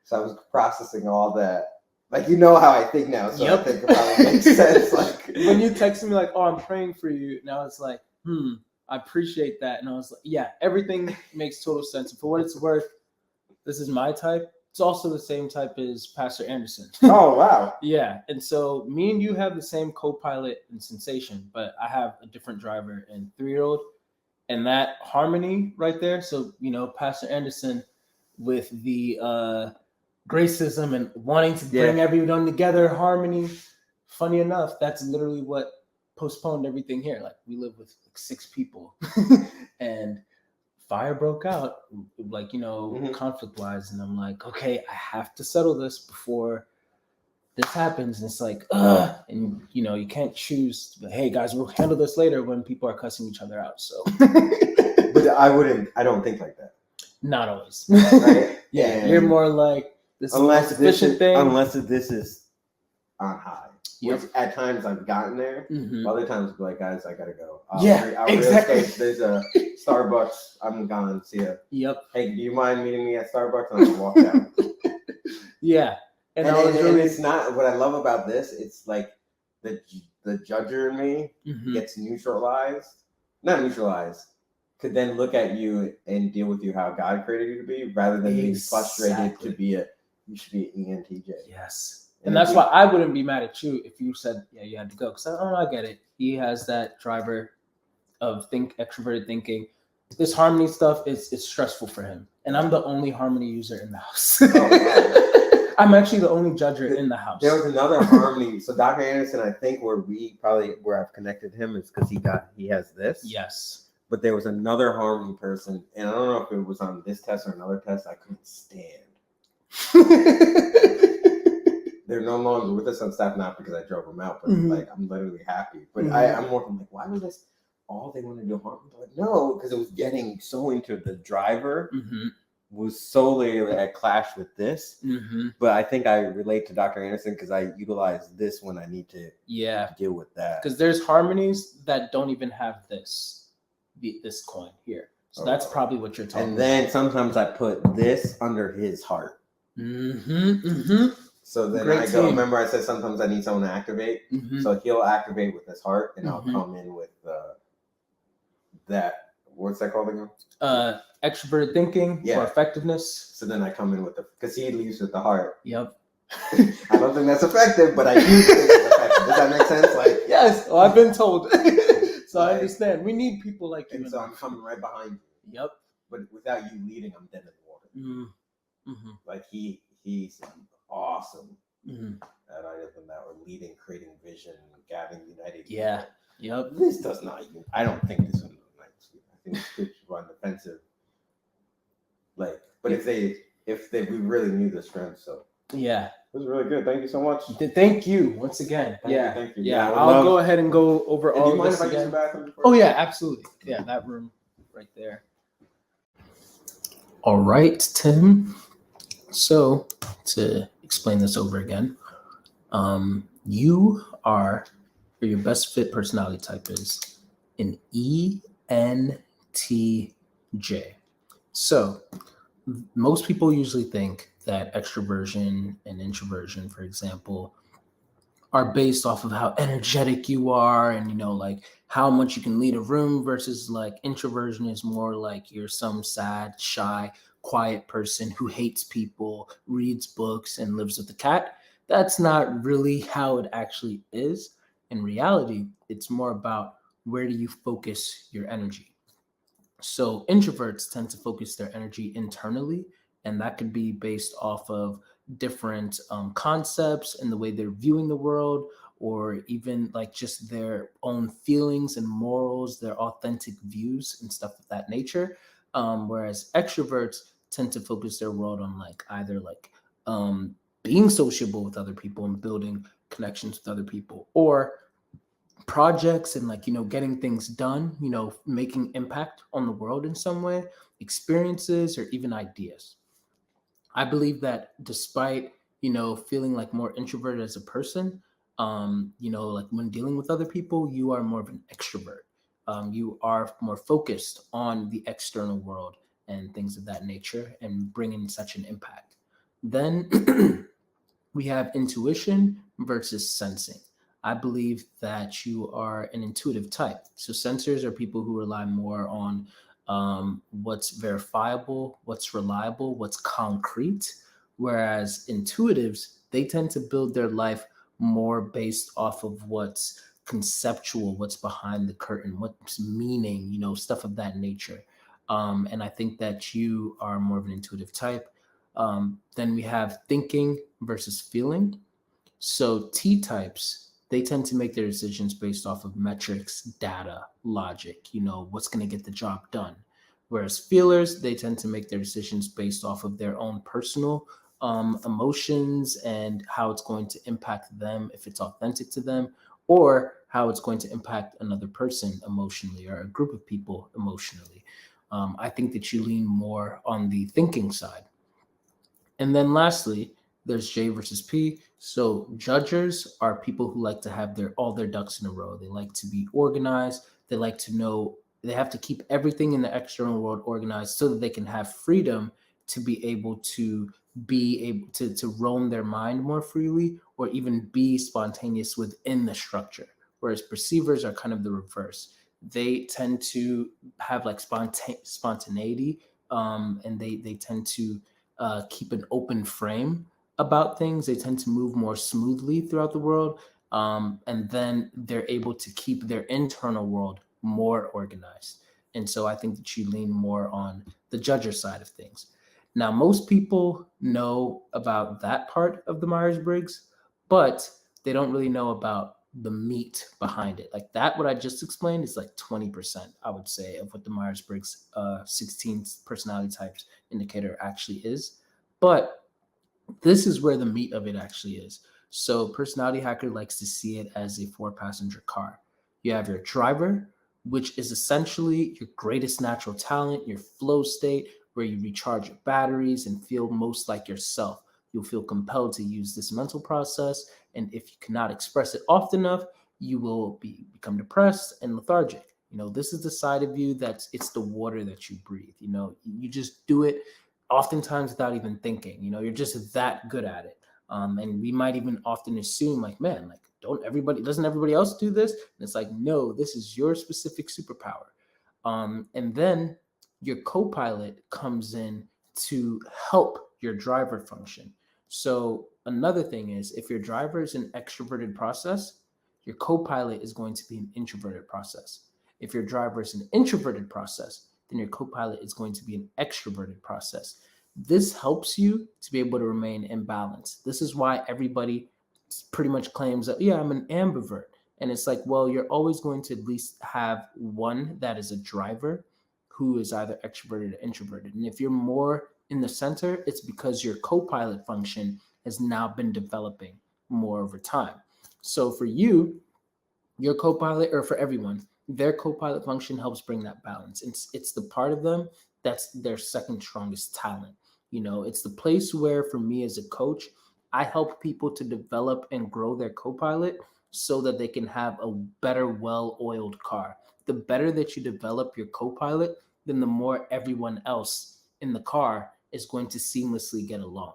So I was processing all that. Like, you know how I think now. So I think it probably makes sense. Like, when you texted me like, oh, I'm praying for you. Now it's like, I appreciate that. And I was like, yeah, everything makes total sense. And for what it's worth, this is my type. It's also the same type as Pastor Anderson. Oh, wow. Yeah. And so me and you have the same co-pilot and sensation, but I have a different driver and 3-year-old. And that harmony right there. So, Pastor Anderson with the gracism and wanting to bring everyone together, harmony. Funny enough, that's literally what postponed everything here. Like, we live with 6 people and fire broke out, like, conflict wise. And I'm like, okay, I have to settle this before this happens. And it's like, and you can't choose, hey guys, we'll handle this later when people are cussing each other out. So, but I don't think like that. Not always. Right? Yeah. You're more like, this unless is a sufficient thing. Unless this is on high. Yep. Which at times I've gotten there. Other times I'll be like, guys, I gotta go. Exactly. There's a Starbucks. I'm gone. See ya. Yep. Hey, do you mind meeting me at Starbucks? And I'll walk down. Yeah. And it's not what I love about this. It's like the judger in me gets neutralized. Not neutralized. Could then look at you and deal with you how God created you to be, rather than being frustrated to be you should be an ENTJ. Yes. And that's why I wouldn't be mad at you if you said, yeah, you had to go. Because I get it. He has that driver of extroverted thinking. This harmony stuff is stressful for him. And I'm the only harmony user in the house. I'm actually the only judger in the house. There was another harmony. So Dr. Anderson, I think where I've connected him is because he has this. Yes. But there was another harmony person. And I don't know if it was on this test or another test I couldn't stand. they're no longer with us on staff, not because I drove them out, but Mhm. like I'm literally happy. But Mhm. I'm more like, why was this all they wanted to do harm? Like, no, because it was getting so into the driver Mm-hmm. was solely at clash with this. Mm-hmm. But I think I relate to Dr. Anderson because I utilize this when I need to deal with that. Because there's harmonies that don't even have this coin here. So that's probably what you're talking about. And then sometimes I put this under his heart. Mm-hmm. Mm-hmm. So then Great I go, team. remember I said sometimes I need someone to activate. Mm-hmm. So he'll activate with his heart and I'll Mhm. come in with that. What's that called again? Extroverted thinking or effectiveness. So then I come in with because he leaves with the heart. Yep. I don't think that's effective, but I do think it's effective. Does that make sense? Like, yes. Well, I've been told. So I understand. We need people like you. And so I'm coming right behind you. Yep. But without you leading, I'm dead in the water. Mm-hmm. Like he's awesome Mm-hmm. at either than that or leading, creating vision, gathering united. Yeah. Yep. This does not. I don't think this one. I think it's good to run defensive. Like, but if they we really knew the strength, so yeah, it was really good. Thank you so much. Thank you once again. Thank you. Yeah. I'll go ahead and go over all of this again. Do you mind if I use the bathroom? Oh yeah, absolutely. Yeah, that room right there. All right, Tim. So to explain this over again, you are, or your best fit personality type is an ENTJ. So most people usually think that extroversion and introversion, for example, are based off of how energetic you are and, like how much you can lead a room versus like introversion is more like you're some sad, shy, quiet person who hates people, reads books, and lives with a cat. That's not really how it actually is. In reality, it's more about where do you focus your energy. So introverts tend to focus their energy internally, and that could be based off of different concepts and the way they're viewing the world, or even like just their own feelings and morals, their authentic views and stuff of that nature. Whereas extroverts tend to focus their world on like either like being sociable with other people and building connections with other people, or projects and like getting things done, making impact on the world in some way, experiences, or even ideas. I believe that despite feeling like more introverted as a person, like when dealing with other people, you are more of an extrovert. You are more focused on the external world and things of that nature and bringing such an impact. Then we have intuition versus sensing. I believe that you are an intuitive type. So sensors are people who rely more on what's verifiable, what's reliable, what's concrete. Whereas intuitives, they tend to build their life more based off of what's conceptual, what's behind the curtain, what's meaning, stuff of that nature. And I think that you are more of an intuitive type. Then we have thinking versus feeling. So T types, they tend to make their decisions based off of metrics, data, logic, what's going to get the job done. Whereas feelers, they tend to make their decisions based off of their own personal emotions and how it's going to impact them if it's authentic to them, or how it's going to impact another person emotionally or a group of people emotionally. I think that you lean more on the thinking side. And then lastly, there's J versus P. So judgers are people who like to have all their ducks in a row. They like to be organized. They like to know they have to keep everything in the external world organized so that they can have freedom to be able to roam their mind more freely or even be spontaneous within the structure. Whereas perceivers are kind of the reverse. They tend to have like spontaneity, and they tend to keep an open frame about things. They tend to move more smoothly throughout the world. And then they're able to keep their internal world more organized. And so I think that you lean more on the judger side of things. Now, most people know about that part of the Myers-Briggs, but they don't really know about the meat behind it. Like that, what I just explained is like 20%, I would say, of what the Myers-Briggs 16 personality types indicator actually is. But this is where the meat of it actually is. So personality hacker likes to see it as a 4-passenger car. You have your driver, which is essentially your greatest natural talent, your flow state, where you recharge your batteries and feel most like yourself. You'll feel compelled to use this mental process, and if you cannot express it often enough, you will become depressed and lethargic. This is the side of you it's the water that you breathe. You just do it oftentimes without even thinking. You're just that good at it. And we might even often assume, like, man, like, doesn't everybody else do this? And it's like, no, this is your specific superpower. And then your co-pilot comes in to help your driver function. So another thing is, if your driver is an extroverted process, your co-pilot is going to be an introverted process. If your driver is an introverted process, then your co-pilot is going to be an extroverted process. This helps you to be able to remain in balance. This is why everybody pretty much claims that, yeah, I'm an ambivert. And it's like, well, you're always going to at least have one that is a driver who is either extroverted or introverted. And if you're more in the center, it's because your co-pilot function has now been developing more over time. So for you, your co-pilot, or for everyone, their co-pilot function helps bring that balance. It's the part of them that's their second strongest talent. It's the place where, for me as a coach, I help people to develop and grow their co-pilot so that they can have a better, well-oiled car. The better that you develop your co-pilot, then the more everyone else in the car is going to seamlessly get along.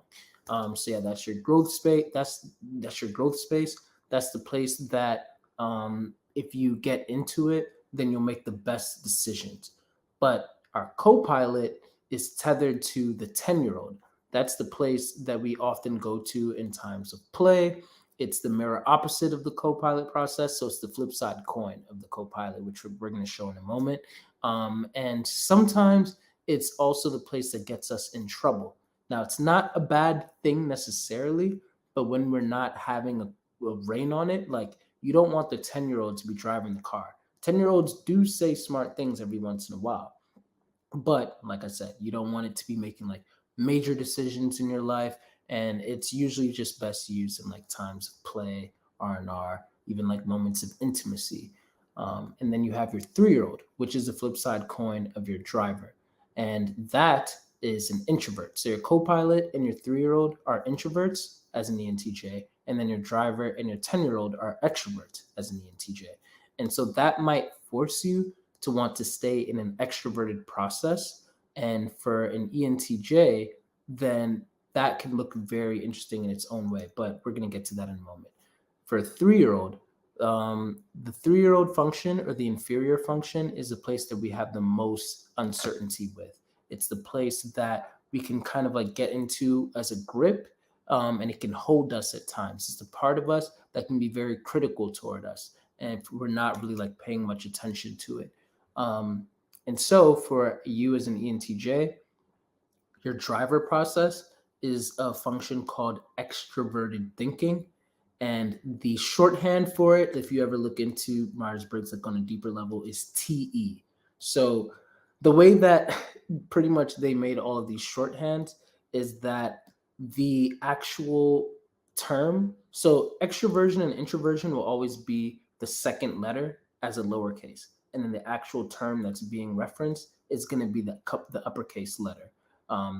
So yeah, that's your growth space. That's your growth space. That's the place that if you get into it, then you'll make the best decisions. But our co-pilot is tethered to the 10-year-old. That's the place that we often go to in times of play. It's the mirror opposite of the co-pilot process. So it's the flip side coin of the co-pilot, which we're going to show in a moment. And sometimes it's also the place that gets us in trouble. Now, it's not a bad thing necessarily, but when we're not having a rein on it, like, you don't want the 10-year-old to be driving the car. 10-year-olds do say smart things every once in a while. But like I said, you don't want it to be making like major decisions in your life. And it's usually just best used in like times of play, R&R, even like moments of intimacy. And then you have your 3-year-old, which is the flip side coin of your driver. And that is an introvert. So your co-pilot and your 3-year-old are introverts as an ENTJ, and then your driver and your 10-year-old are extroverts as an ENTJ. And so that might force you to want to stay in an extroverted process. And for an ENTJ, then that can look very interesting in its own way. But we're going to get to that in a moment. For a 3-year-old, the 3-year-old function, or the inferior function, is the place that we have the most uncertainty with. It's the place that we can kind of like get into as a grip, and it can hold us at times. It's the part of us that can be very critical toward us, and if we're not really like paying much attention to it. And so for you as an ENTJ, your driver process is a function called extroverted thinking. And the shorthand for it, if you ever look into Myers-Briggs like on a deeper level, is TE. So the way that pretty much they made all of these shorthands is that the actual term, so extroversion and introversion will always be the second letter as a lowercase. And then the actual term that's being referenced is going to be the uppercase letter.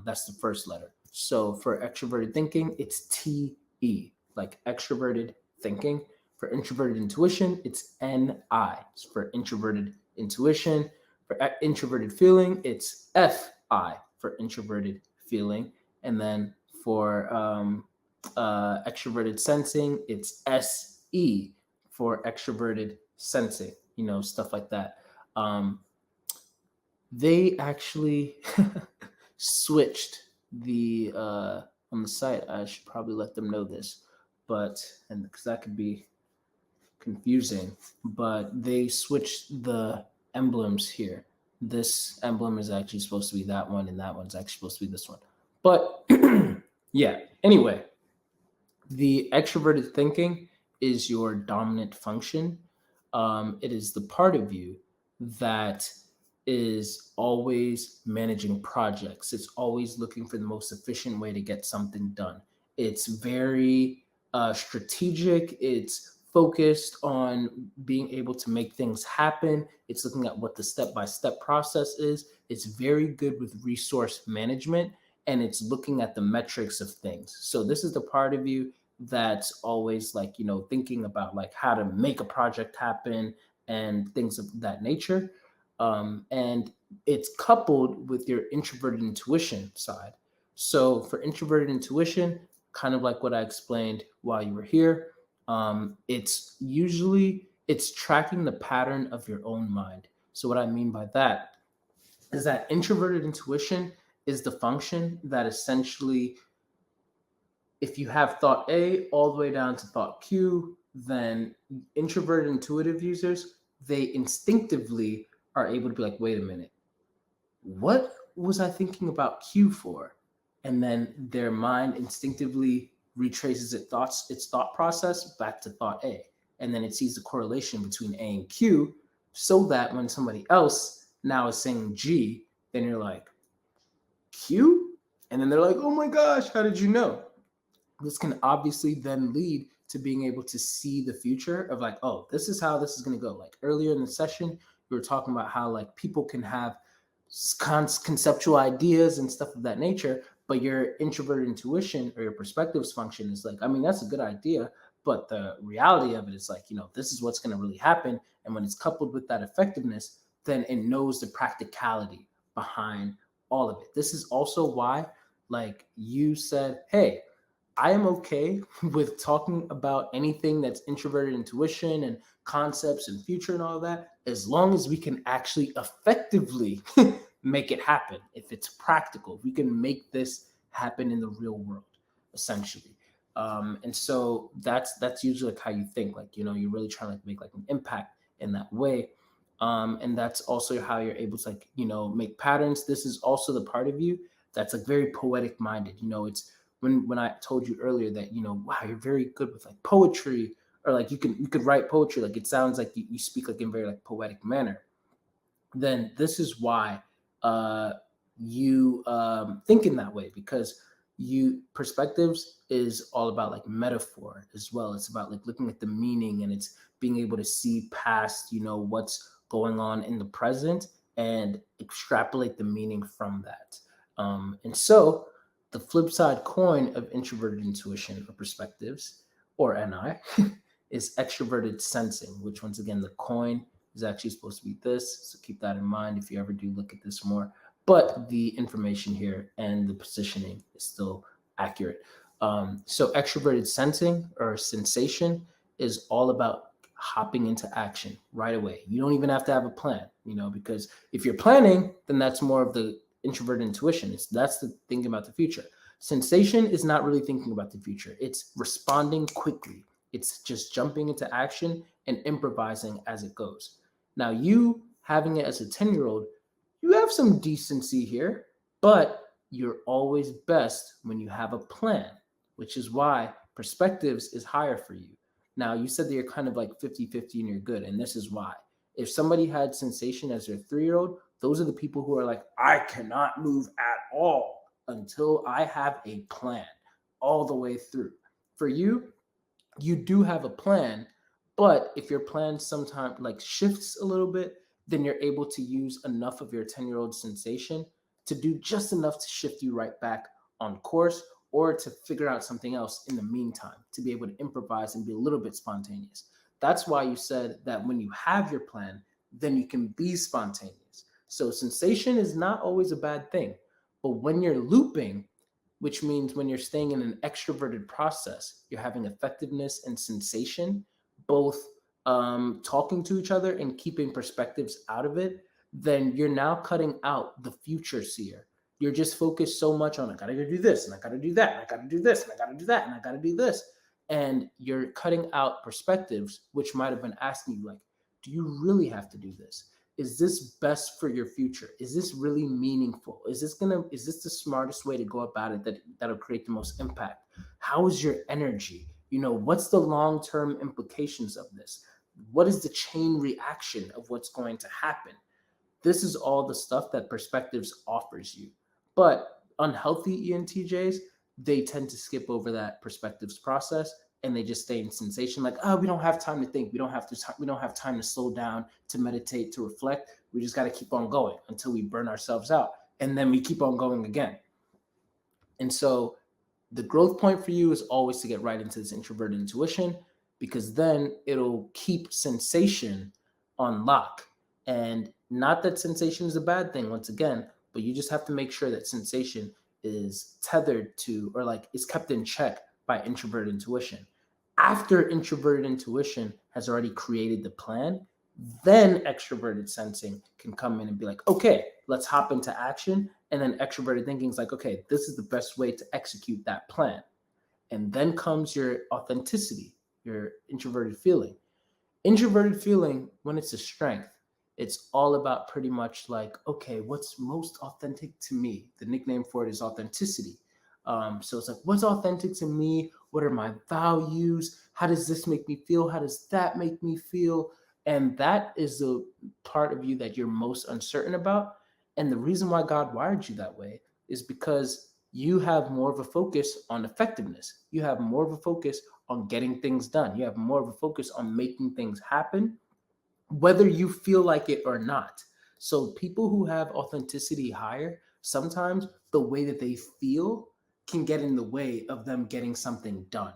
That's the first letter. So for extroverted thinking, it's TE, like extroverted thinking. For introverted intuition, it's NI. So for introverted intuition. For introverted feeling, it's FI for introverted feeling. And then for extroverted sensing, it's SE for extroverted sensing, stuff like that. They actually switched the on the site. I should probably let them know this, and because that could be confusing, but they switched the emblems here. This emblem is actually supposed to be that one, and that one's actually supposed to be this one. But yeah, anyway, the extroverted thinking is your dominant function. It is the part of you that is always managing projects. It's always looking for the most efficient way to get something done. It's very strategic. It's focused on being able to make things happen. It's looking at what the step by step process is. It's very good with resource management, and it's looking at the metrics of things. So this is the part of you that's always like, thinking about like how to make a project happen and things of that nature. And it's coupled with your introverted intuition side. So for introverted intuition, kind of like what I explained while you were here, it's tracking the pattern of your own mind. So what I mean by that is that introverted intuition is the function that essentially, if you have thought A all the way down to thought Q, then introverted intuitive users, they instinctively are able to be like, wait a minute, what was I thinking about Q for? And then their mind instinctively retraces its thought process back to thought A. And then it sees the correlation between A and Q, so that when somebody else now is saying G, then you're like, Q? And then they're like, oh my gosh, how did you know? This can obviously then lead to being able to see the future of like, oh, this is how this is going to go. Like earlier in the session, we were talking about how like people can have conceptual ideas and stuff of that nature, but your introverted intuition or your perspectives function is like, I mean, that's a good idea, but the reality of it is like, this is what's going to really happen. And when it's coupled with that effectiveness, then it knows the practicality behind all of it. This is also why, like you said, hey, I am okay with talking about anything that's introverted intuition and concepts and future and all that, as long as we can actually effectively make it happen. If it's practical, if we can make this happen in the real world, essentially. And so that's usually like how you think, like, you're really trying to like make like an impact in that way. And that's also how you're able to like, make patterns. This is also the part of you that's like very poetic minded. It's when I told you earlier that, wow, you're very good with like poetry, or like you could write poetry, like it sounds like you speak like in very like poetic manner. Then this is why you think in that way, because you perspectives is all about like metaphor as well. It's about like looking at the meaning, and it's being able to see past what's going on in the present and extrapolate the meaning from that. And so the flip side coin of introverted intuition or perspectives, or NI, is extroverted sensing, which once again, the coin is actually supposed to be this. So keep that in mind if you ever do look at this more. But the information here and the positioning is still accurate. So extroverted sensing or sensation is all about hopping into action right away. You don't even have to have a plan, because if you're planning, then that's more of the introverted intuition. That's the thinking about the future. Sensation is not really thinking about the future. It's responding quickly. It's just jumping into action and improvising as it goes. Now, you having it as a 10-year-old, you have some decency here, but you're always best when you have a plan, which is why perspectives is higher for you. Now, you said that you're kind of like 50-50 and you're good, and this is why. If somebody had sensation as their 3-year-old, those are the people who are like, I cannot move at all until I have a plan all the way through. For you, you do have a plan, but if your plan sometimes like shifts a little bit, then you're able to use enough of your 10-year-old sensation to do just enough to shift you right back on course, or to figure out something else in the meantime, to be able to improvise and be a little bit spontaneous. That's why you said that when you have your plan, then you can be spontaneous. So sensation is not always a bad thing, but when you're looping, which means when you're staying in an extroverted process, you're having effectiveness and sensation, both talking to each other and keeping perspectives out of it, then you're now cutting out the future seer. You're just focused so much on, I gotta go do this, and I gotta do that, and I gotta do this, and I gotta do that, and I gotta do this. And you're cutting out perspectives, which might have been asking you, like, do you really have to do this? Is this best for your future? Is this really meaningful? Is this the smartest way to go about it that'll create the most impact? How is your energy? What's the long-term implications of this? What is the chain reaction of what's going to happen? This is all the stuff that perspectives offers you. But unhealthy ENTJs, they tend to skip over that perspectives process and they just stay in sensation, like, oh, we don't have time to think, we don't have time to slow down, to meditate, to reflect. We just got to keep on going until we burn ourselves out, and then we keep on going again. And so the growth point for you is always to get right into this introverted intuition, because then it'll keep sensation on lock. And not that sensation is a bad thing, once again, but you just have to make sure that sensation is tethered to, or like is kept in check by introverted intuition. After introverted intuition has already created the plan, then extroverted sensing can come in and be like, okay, let's hop into action. And then extroverted thinking is like, okay, this is the best way to execute that plan. And then comes your authenticity, your introverted feeling. Introverted feeling, when it's a strength, it's all about pretty much like, okay, what's most authentic to me? The nickname for it is authenticity. So it's like, what's authentic to me? What are my values? How does this make me feel? How does that make me feel? And that is the part of you that you're most uncertain about. And the reason why God wired you that way is because you have more of a focus on effectiveness. You have more of a focus on getting things done. You have more of a focus on making things happen, whether you feel like it or not. So people who have authenticity higher, sometimes the way that they feel can get in the way of them getting something done.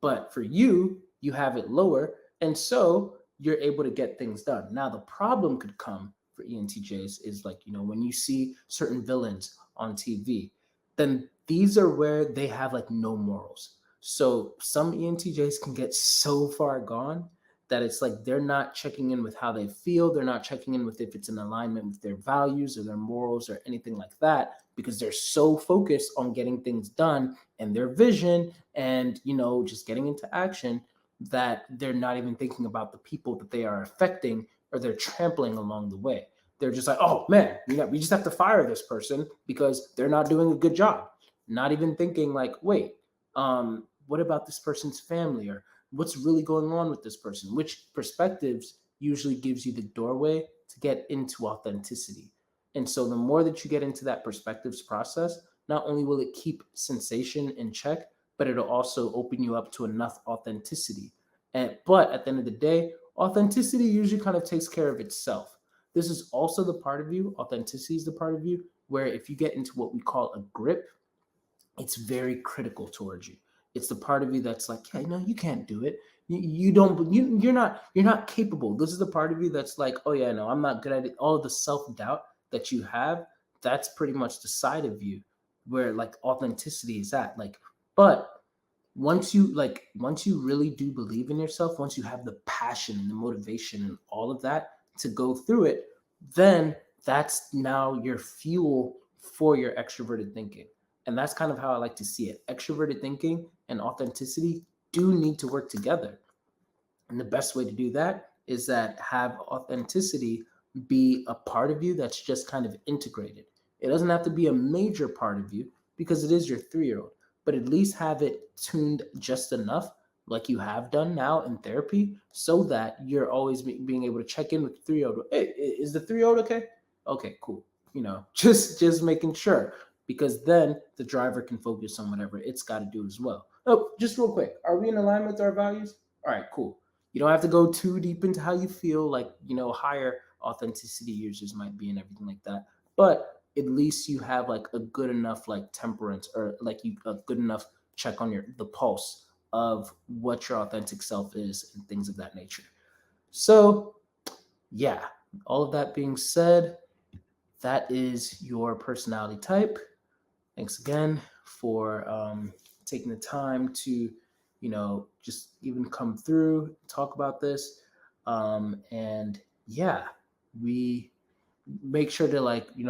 But for you, you have it lower, and so you're able to get things done. Now, the problem could come for ENTJs is like, when you see certain villains on TV, then these are where they have like no morals. So some ENTJs can get so far gone that it's like they're not checking in with how they feel. They're not checking in with if it's in alignment with their values or their morals or anything like that, because they're so focused on getting things done and their vision and, just getting into action, that they're not even thinking about the people that they are affecting or they're trampling along the way. They're just like, oh man, we just have to fire this person because they're not doing a good job. Not even thinking like, wait, what about this person's family, or what's really going on with this person? Which perspectives usually gives you the doorway to get into authenticity. And so the more that you get into that perspectives process, not only will it keep sensation in check, but it'll also open you up to enough authenticity. But at the end of the day, authenticity usually kind of takes care of itself. This is also the part of you, authenticity is the part of you, where if you get into what we call a grip, it's very critical towards you. It's the part of you that's like, hey, no, you can't do it. You don't, you're not capable. This is the part of you that's like, oh yeah, no, I'm not good at it. All of the self-doubt that you have, that's pretty much the side of you where like authenticity is at. Like, but once you really do believe in yourself, once you have the passion and the motivation and all of that to go through it, then that's now your fuel for your extroverted thinking. And that's kind of how I like to see it. Extroverted thinking and authenticity do need to work together. And the best way to do that is that have authenticity be a part of you that's just kind of integrated. It doesn't have to be a major part of you because it is your 3-year-old, but at least have it tuned just enough, like you have done now in therapy, so that you're always being able to check in with the 3-year-old. Hey, is the 3-year-old okay? Okay, cool. Just making sure, because then the driver can focus on whatever it's got to do as well. Oh, just real quick, are we in alignment with our values? All right, cool. You don't have to go too deep into how you feel, like, higher authenticity users might be and everything like that. But at least you have like a good enough like temperance, or like a good enough check on the pulse of what your authentic self is and things of that nature. So yeah, all of that being said, that is your personality type. Thanks again for taking the time to, just even come through, talk about this. And yeah, we make sure to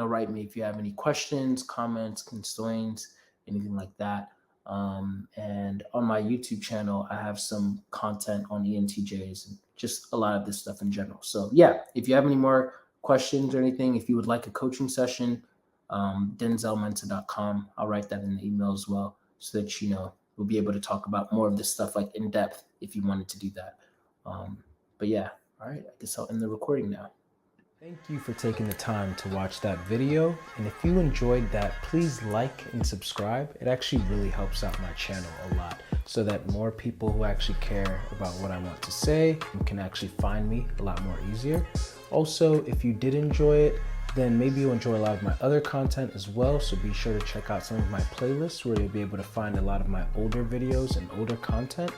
write me if you have any questions, comments, concerns, anything like that. And on my YouTube channel, I have some content on ENTJs and just a lot of this stuff in general. So yeah, if you have any more questions or anything, if you would like a coaching session, denzelmensah.com. I'll write that in the email as well, so that we'll be able to talk about more of this stuff like in depth if you wanted to do that. But yeah, all right, I guess I'll end the recording now. Thank you for taking the time to watch that video. And if you enjoyed that, please like and subscribe. It actually really helps out my channel a lot so that more people who actually care about what I want to say can actually find me a lot more easier. Also, if you did enjoy it, then maybe you'll enjoy a lot of my other content as well. So be sure to check out some of my playlists where you'll be able to find a lot of my older videos and older content.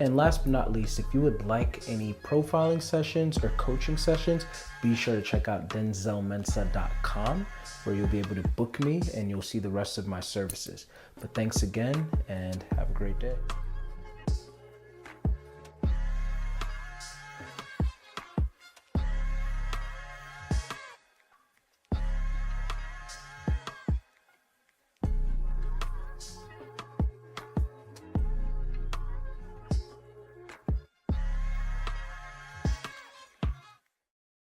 And last but not least, if you would like any profiling sessions or coaching sessions, be sure to check out denzelmensah.com where you'll be able to book me and you'll see the rest of my services. But thanks again and have a great day.